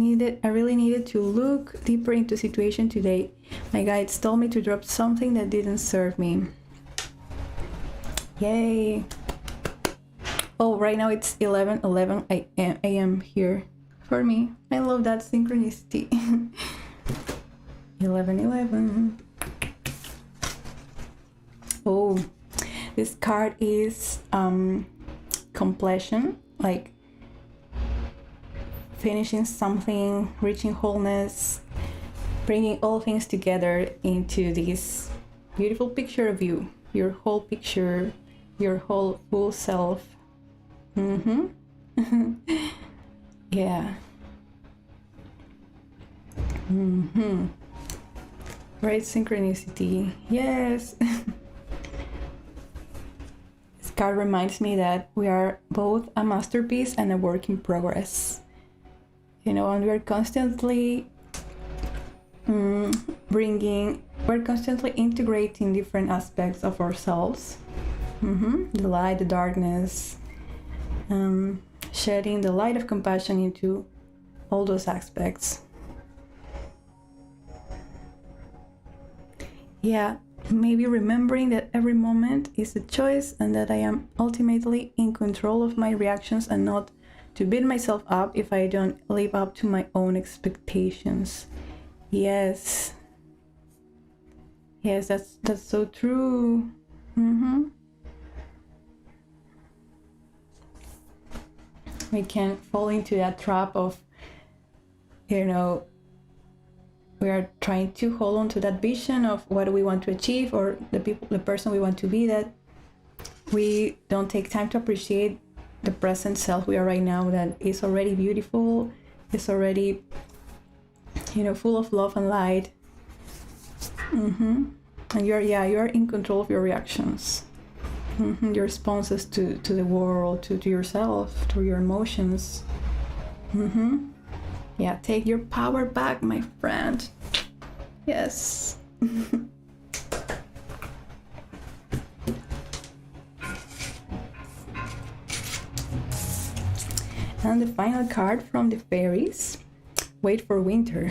really needed to look deeper into situation today. My guides told me to drop something that didn't serve me. Yay. Oh, right now it's 11 a.m. here for me. I love that synchronicity. 11. Oh, this card is completion, like finishing something, reaching wholeness, bringing all things together into this beautiful picture of you, your whole picture, your whole full self. Yeah. Right, synchronicity. Yes. This card reminds me that we are both a masterpiece and a work in progress. And we are constantly we're constantly integrating different aspects of ourselves. The light, the darkness, shedding the light of compassion into all those aspects. Yeah, maybe remembering that every moment is a choice and that I am ultimately in control of my reactions and not to beat myself up if I don't live up to my own expectations. Yes, that's so true. We can fall into that trap of, we are trying to hold on to that vision of what we want to achieve or the person we want to be, that we don't take time to appreciate the present self we are right now, that is already beautiful, is already, full of love and light. And you're in control of your reactions. Your responses to the world, to yourself, to your emotions. Yeah, take your power back, my friend. Yes. And the final card from the fairies. Wait for winter.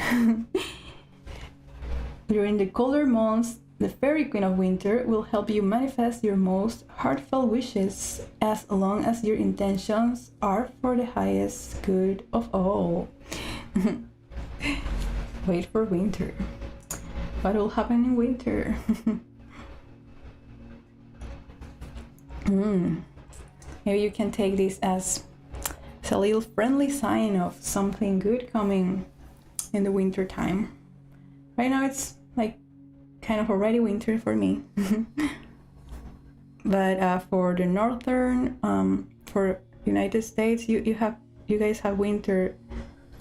During the colder months, the fairy queen of winter will help you manifest your most heartfelt wishes as long as your intentions are for the highest good of all. Wait for winter. What will happen in winter? Maybe you can take this as a little friendly sign of something good coming in the winter time. Right now it's like kind of already winter for me. But for the northern, for United States, you guys have winter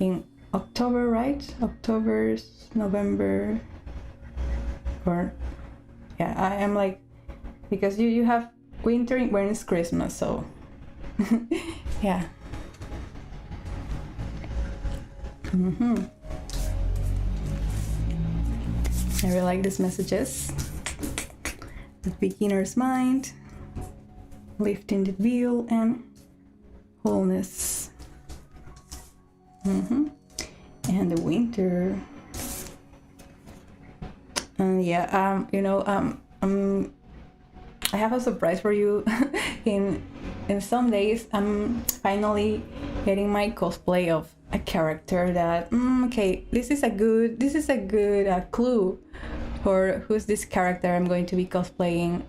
in October, right? October, November, or yeah, I am like, because you have winter when it's Christmas, so yeah. I really like these messages. The beginner's mind, lifting the veil, and wholeness. And the winter. And yeah, I have a surprise for you. in some days, I'm finally getting my cosplay of a character that okay, this is a good clue for who's this character I'm going to be cosplaying.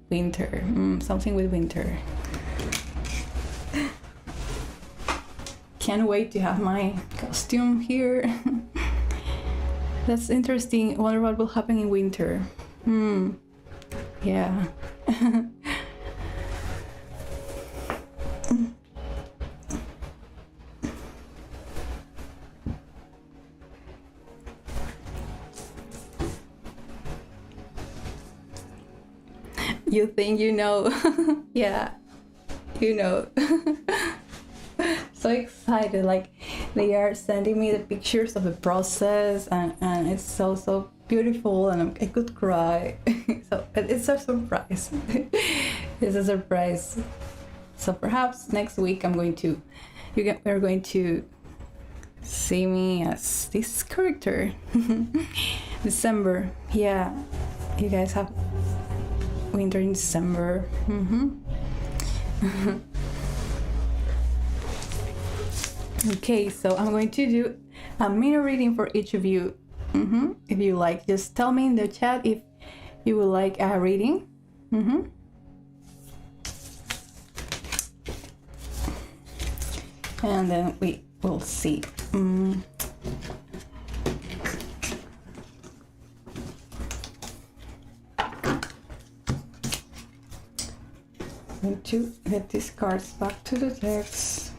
Winter, something with winter. Can't wait to have my costume here. That's interesting. Wonder what will happen in winter. Yeah. You think you know. Yeah, you know. So excited, like they are sending me the pictures of the process, and it's so beautiful, and I could cry. So it's a surprise. It's a surprise. So perhaps next week we're going to see me as this character. December, yeah, you guys have winter in December. Okay, so I'm going to do a mini reading for each of you. If you like, just tell me in the chat if you would like a reading. And then we will see. Need to get these cards back to the text.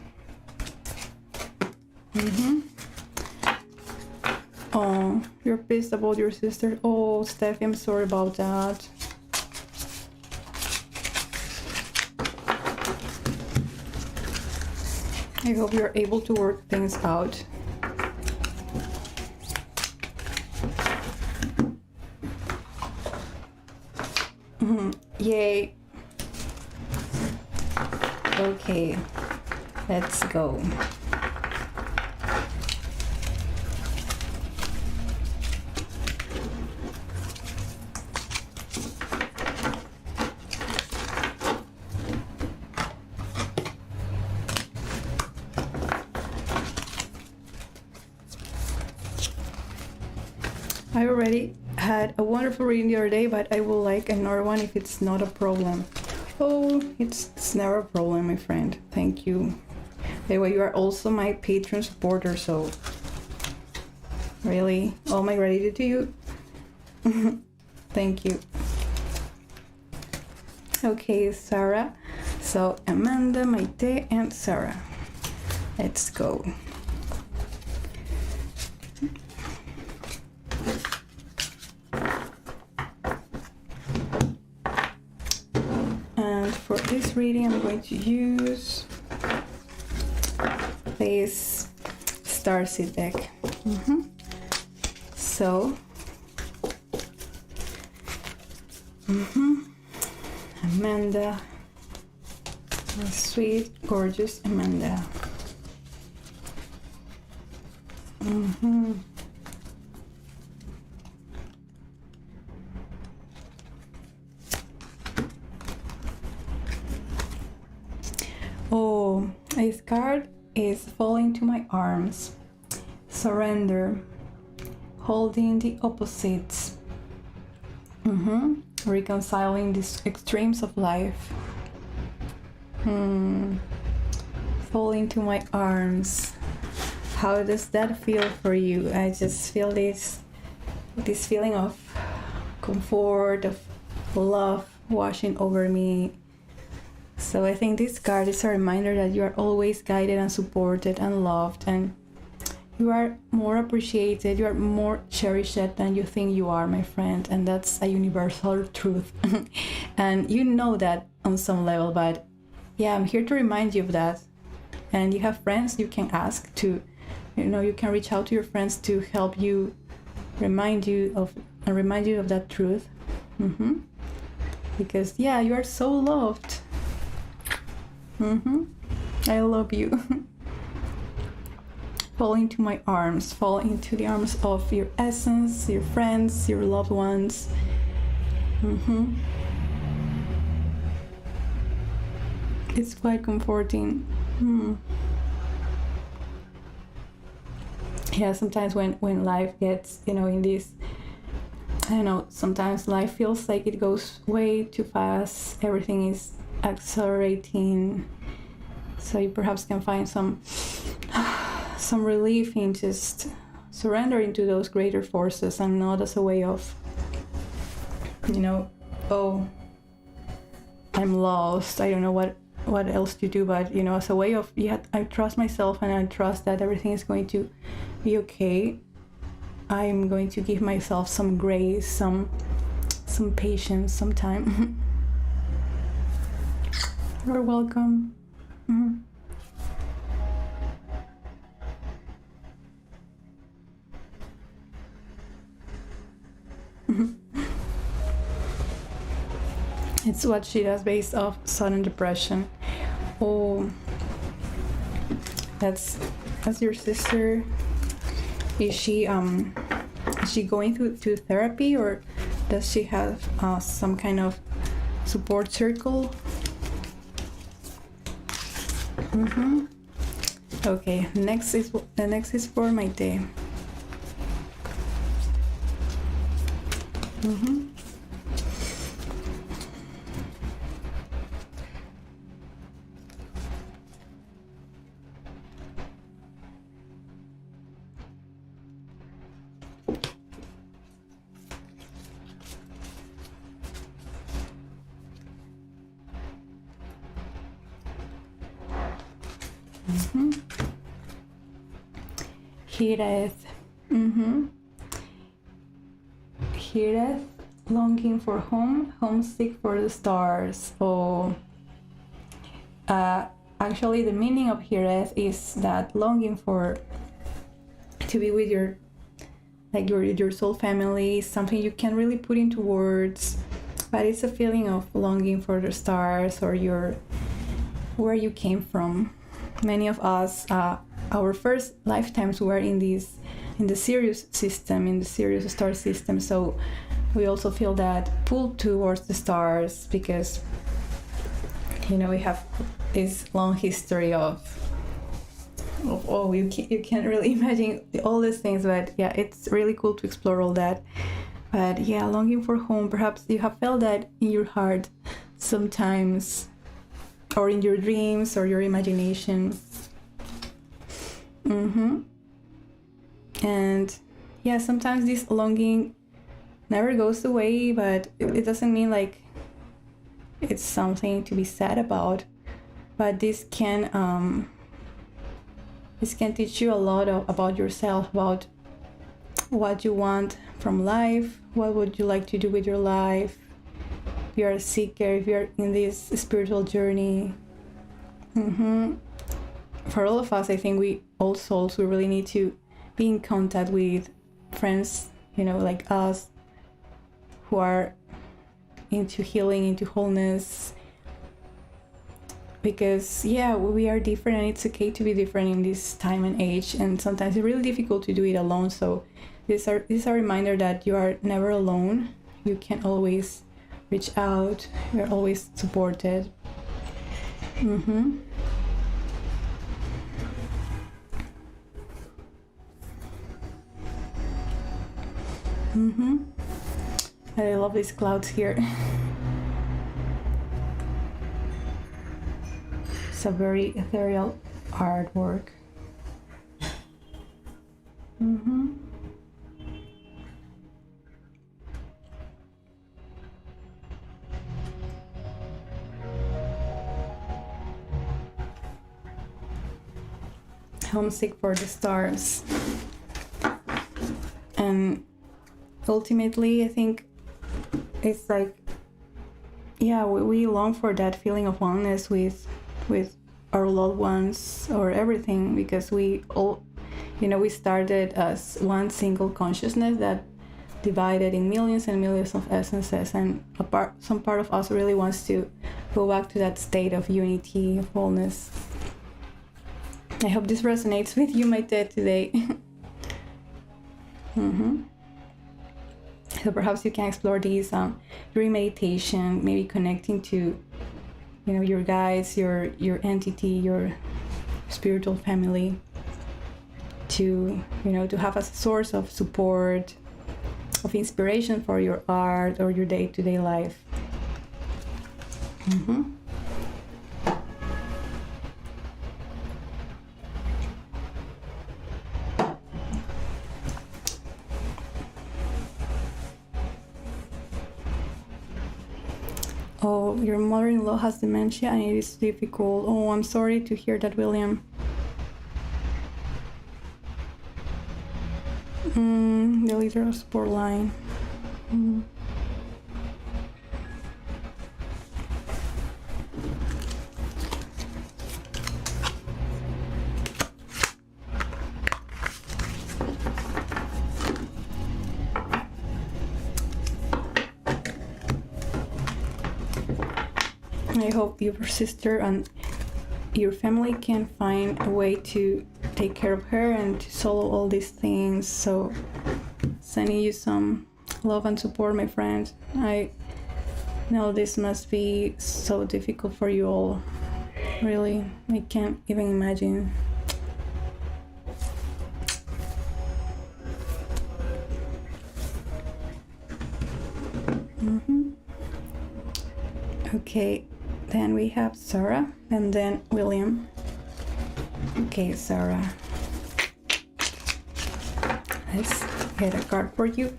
Oh, you're pissed about your sister. Oh, Steffi, I'm sorry about that. I hope you're able to work things out. Yay. Okay, let's go. I already had a wonderful reading the other day, but I will like another one if it's not a problem. Oh, it's never a problem, my friend. Thank you. By the way, you are also my Patreon supporter, so really, all my gratitude to you. Thank you. Okay, Sarah. So Amanda, Maite, and Sarah. Let's go. For this reading, I'm going to use this Starseed deck. So, Amanda, My sweet, gorgeous Amanda. Oh, this card is fall into my arms. Surrender. Holding the opposites. Reconciling these extremes of life. Fall into my arms. How does that feel for you? I just feel this feeling of comfort, of love washing over me. So I think this card is a reminder that you are always guided and supported and loved, and you are more appreciated, you are more cherished than you think you are, my friend, and that's a universal truth. And you know that on some level, but yeah, I'm here to remind you of that. And you have friends you can ask to, you can reach out to your friends to help you, remind you of that truth. Because yeah, you are so loved. I love you. Fall into my arms. Fall into the arms of your essence, your friends, your loved ones. It's quite comforting. Yeah, sometimes when life gets, in this, I don't know, sometimes life feels like it goes way too fast. Everything is accelerating. So you perhaps can find some relief in just surrendering to those greater forces, and not as a way of, oh, I'm lost, I don't know what else to do, but as a way of, yeah, I trust myself and I trust that everything is going to be okay. I'm going to give myself some grace, some patience, some time. You're welcome. It's what she does based off sudden depression. Oh, that's your sister. Is she going through therapy, or does she have some kind of support circle? Okay, the next is for my day. Hireth. Hireth, longing for home, homesick for the stars. Oh, actually, the meaning of Hireth is that longing to be with your soul family, something you can really put into words, but it's a feeling of longing for the stars, or where you came from. Many of us, our first lifetimes were in the Sirius system, in the Sirius star system, so we also feel that pull towards the stars, because we have this long history of you can't really imagine all these things, but yeah, it's really cool to explore all that. But yeah, longing for home, perhaps you have felt that in your heart sometimes, or in your dreams or your imagination. And yeah, sometimes this longing never goes away, but it doesn't mean like it's something to be sad about. But this can teach you a lot about yourself, about what you want from life, what would you like to do with your life, if you're a seeker, if you're in this spiritual journey. For all of us, I think all souls, we really need to be in contact with friends, like us, who are into healing, into wholeness. because yeah, we are different, and it's okay to be different in this time and age, and sometimes it's really difficult to do it alone. So this is a reminder that you are never alone. You can always reach out. You're always supported. I love these clouds here. It's a very ethereal artwork. Homesick for the stars. And ultimately, I think it's like, yeah, we long for that feeling of oneness with our loved ones or everything, because we all, we started as one single consciousness that divided in millions and millions of essences, and some part of us really wants to go back to that state of unity, of wholeness. I hope this resonates with you, Maite, today. So perhaps you can explore these during meditation, maybe connecting to, your guides, your entity, your spiritual family, to have a source of support, of inspiration for your art or your day-to-day life. Oh, your mother-in-law has dementia and it is difficult. Oh, I'm sorry to hear that, William. The leader of support line. I hope your sister and your family can find a way to take care of her and to solve all these things. So sending you some love and support, my friend. I know this must be so difficult for you all. Really, I can't even imagine. Okay, then we have Sarah and then William. Okay, Sarah. Let's get a card for you.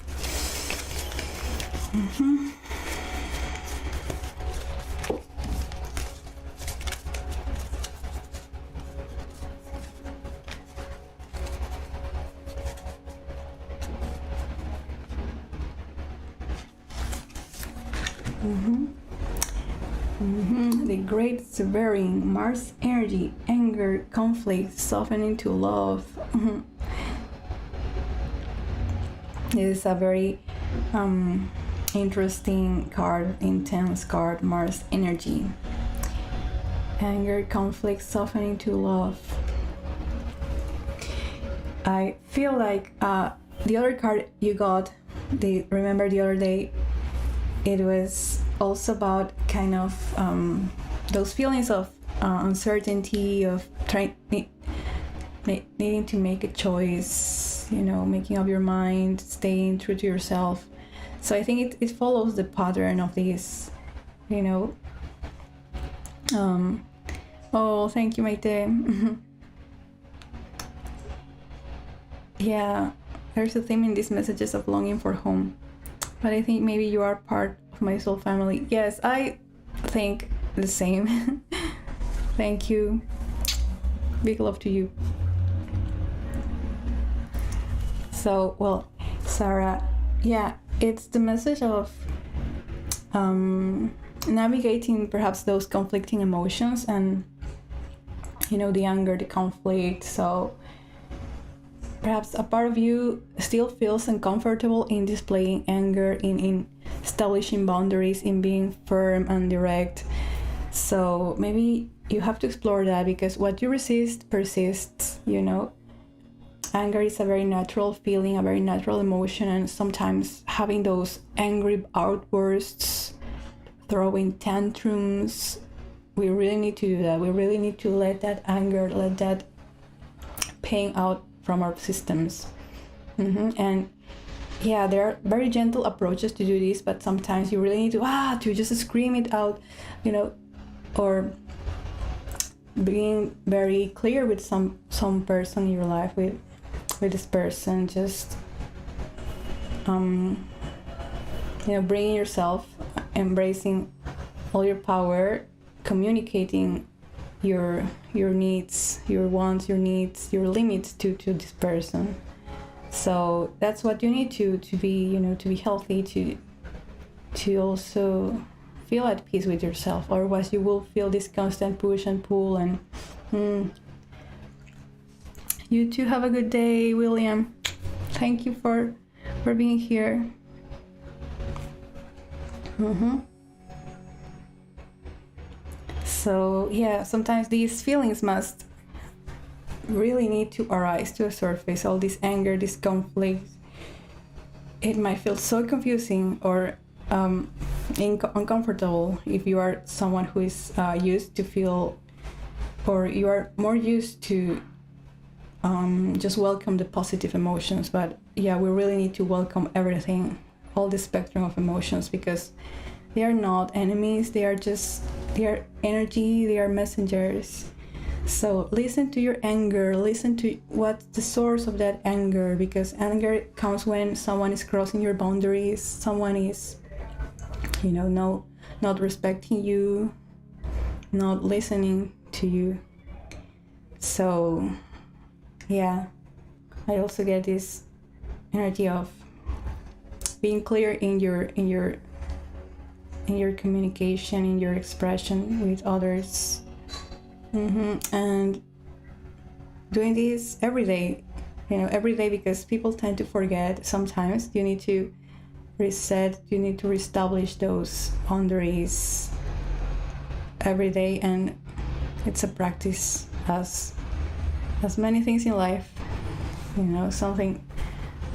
The Great Severing, Mars energy, anger, conflict, softening to love. It is a very interesting card, intense card, Mars energy. Anger, conflict, softening to love. I feel like the other card you got, remember the other day, it was also about kind of those feelings of uncertainty, of needing to make a choice, making up your mind, staying true to yourself. So I think it follows the pattern of this, oh, thank you, Maite. Yeah, there's a theme in these messages of longing for home. But I think maybe you are part of my soul family. Yes, I think the same. Thank you. Big love to you. So, well, Sarah, yeah, it's the message of navigating perhaps those conflicting emotions and, the anger, the conflict. So perhaps a part of you still feels uncomfortable in displaying anger, in establishing boundaries, in being firm and direct. So maybe you have to explore that, because what you resist persists, you know. Anger is a very natural feeling, a very natural emotion, and sometimes having those angry outbursts, throwing tantrums, we really need to do that. We really need to let that anger, let that pain out from our systems. And yeah, there are very gentle approaches to do this, but sometimes you really need to just scream it out, you know, or being very clear with some person in your life, with this person, just you know, bringing yourself, embracing all your power, communicating your needs, your wants, your needs, your limits to this person. So that's what you need to be, you know, to be healthy, to also feel at peace with yourself. Otherwise you will feel this constant push and pull. And you too, have a good day, William. Thank you for being here. So yeah, sometimes these feelings must really need to arise to a surface. All this anger, this conflict, it might feel so confusing or uncomfortable if you are someone who is used to feel, or you are more used to just welcome the positive emotions. But yeah, we really need to welcome everything, all the spectrum of emotions, because they are not enemies. They are energy, they are messengers. So listen to your anger, listen to what's the source of that anger, because anger comes when someone is crossing your boundaries, someone is, you know, not respecting you, not listening to you. So yeah, I also get this energy of being clear in your communication, in your expression with others. And doing this every day, because people tend to forget. Sometimes you need to reset, you need to reestablish those boundaries every day, and it's a practice, as many things in life, something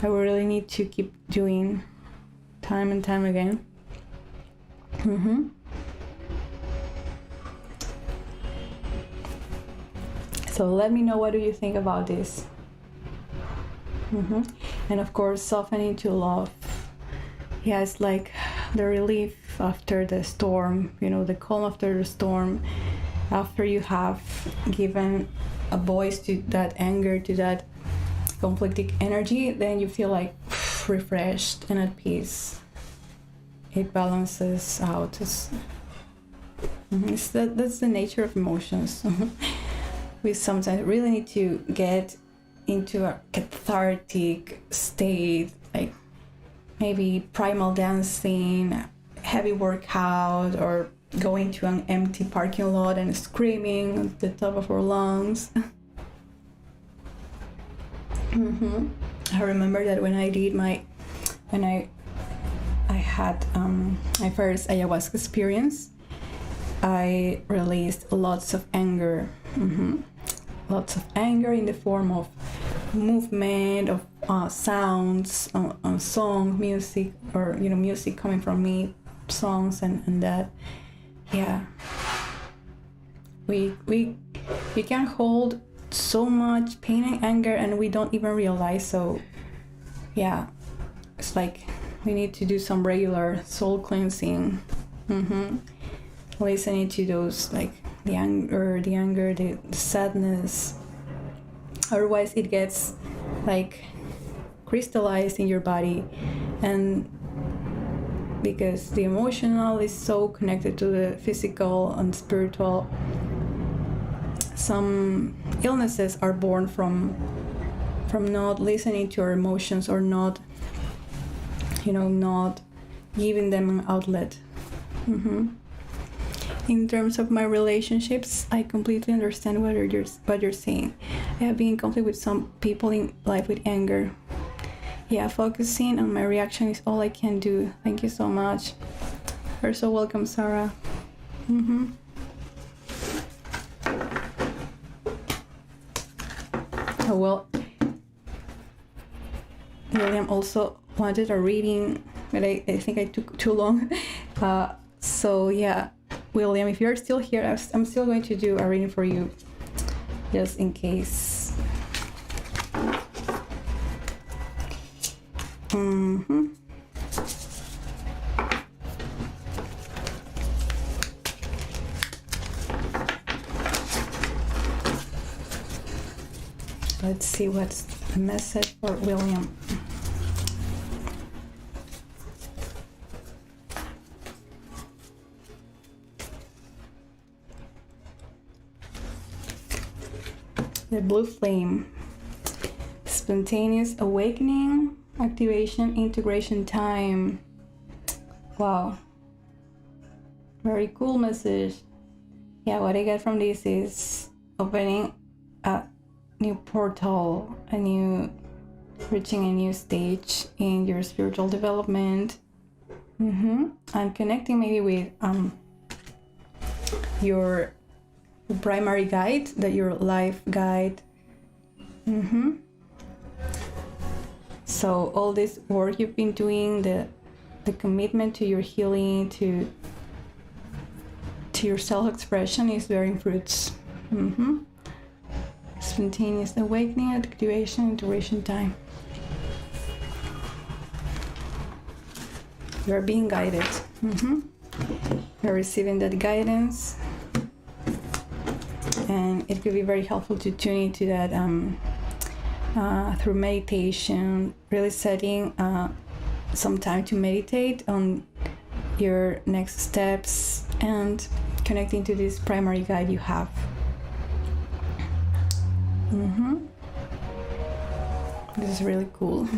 I really need to keep doing time and time again. So let me know, what do you think about this? And of course, softening to love. Yeah, it's like the relief after the storm, the calm after the storm, after you have given a voice to that anger, to that conflicting energy, then you feel like refreshed and at peace. It balances out. That's the nature of emotions. We sometimes really need to get into a cathartic state, like maybe primal dancing, heavy workout, or going to an empty parking lot and screaming at the top of our lungs. I remember that when I had my first ayahuasca experience, I released lots of anger. Lots of anger in the form of movement, of sounds, song, music, or music coming from me, songs, and that. Yeah, we can hold so much pain and anger, and we don't even realize. So yeah, it's like we need to do some regular soul cleansing. Listening to those, like the anger, the sadness. Otherwise it gets like crystallized in your body, and because the emotional is so connected to the physical and spiritual, some illnesses are born from not listening to our emotions, or not giving them an outlet. In terms of my relationships, I completely understand what you're saying. I have been in conflict with some people in life with anger. Yeah, focusing on my reaction is all I can do. Thank you so much. You're so welcome, Sarah. Well, William also wanted a reading, but I think I took too long. So yeah, William, if you're still here, I'm still going to do a reading for you, just in case. Let's see what's the message for William. The blue flame. Spontaneous awakening, activation, integration time. Wow. Very cool message. Yeah, what I get from this is opening a new portal, reaching a new stage in your spiritual development. And connecting maybe with your primary guide, your life guide. So all this work you've been doing, the commitment to your healing, to your self-expression is bearing fruits. Spontaneous awakening, activation, integration time. You are being guided. You're receiving that guidance, and it could be very helpful to tune into that through meditation, really setting some time to meditate on your next steps and connecting to this primary guide you have. This is really cool.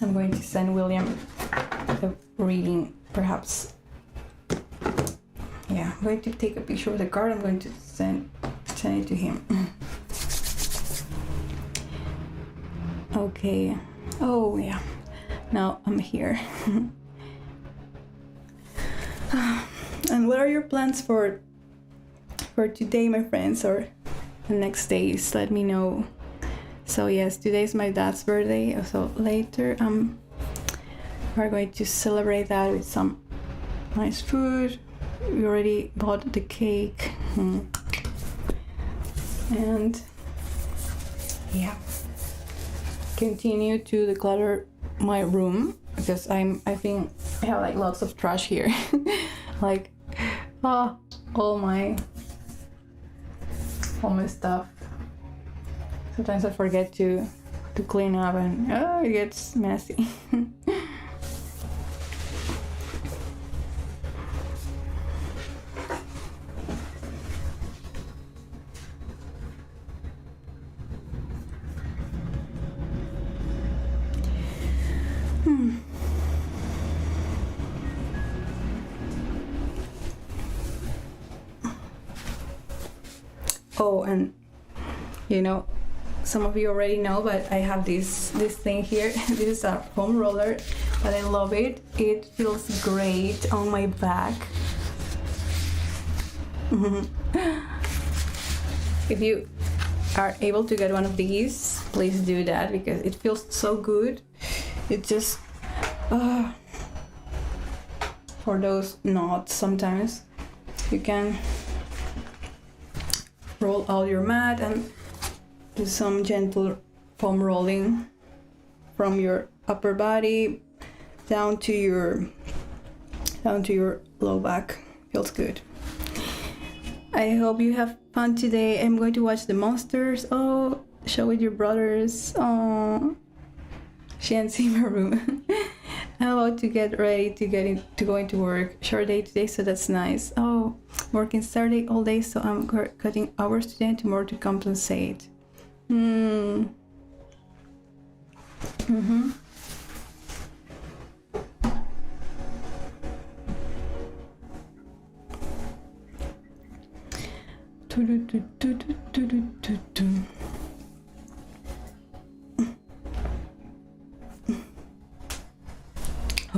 I'm going to send William the reading, perhaps. Yeah, I'm going to take a picture of the card. I'm going to send it to him. Okay. Oh yeah. Now I'm here. And what are your plans for today, my friends, or the next days? Let me know. So yes, today's my dad's birthday, so later we're going to celebrate that with some nice food. We already bought the cake. And yeah, continue to declutter my room because I think I have like lots of trash here. Like all my stuff. Sometimes I forget to clean up and it gets messy. Oh, and some of you already know, but I have this thing here. This is a foam roller, but I love it. It feels great on my back. If you are able to get one of these, please do that because it feels so good. It just for those knots, sometimes you can roll out your mat and do some gentle foam rolling from your upper body down to your low back. Feels good. I hope you have fun today. I'm going to watch the monsters. Oh, show with your brothers. Oh, she ends in my room. I'm about to get ready to go into work. Short day today, so that's nice. Oh, working Saturday all day, so I'm cutting hours today and tomorrow to compensate. Well,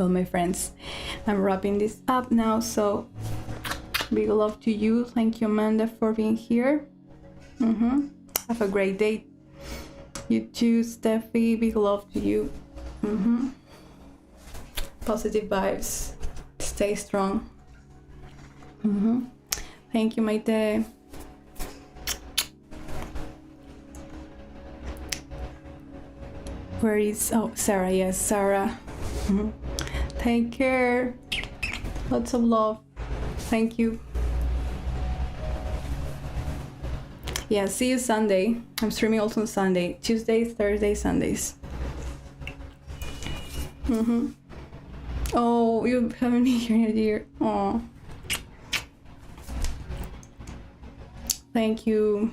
my friends, I'm wrapping this up now, so Big love to you. Thank you, Amanda, for being here. Have a great day. You too, Steffi. Big love to you. Positive vibes. Stay strong. Thank you, Maite. Where is... Oh, Sarah. Yes, Sarah. Take care. Lots of love. Thank you. Yeah, see you Sunday. I'm streaming also on Sunday. Tuesdays, Thursdays, Sundays. Oh, you haven't been here in a year. Oh. Thank you.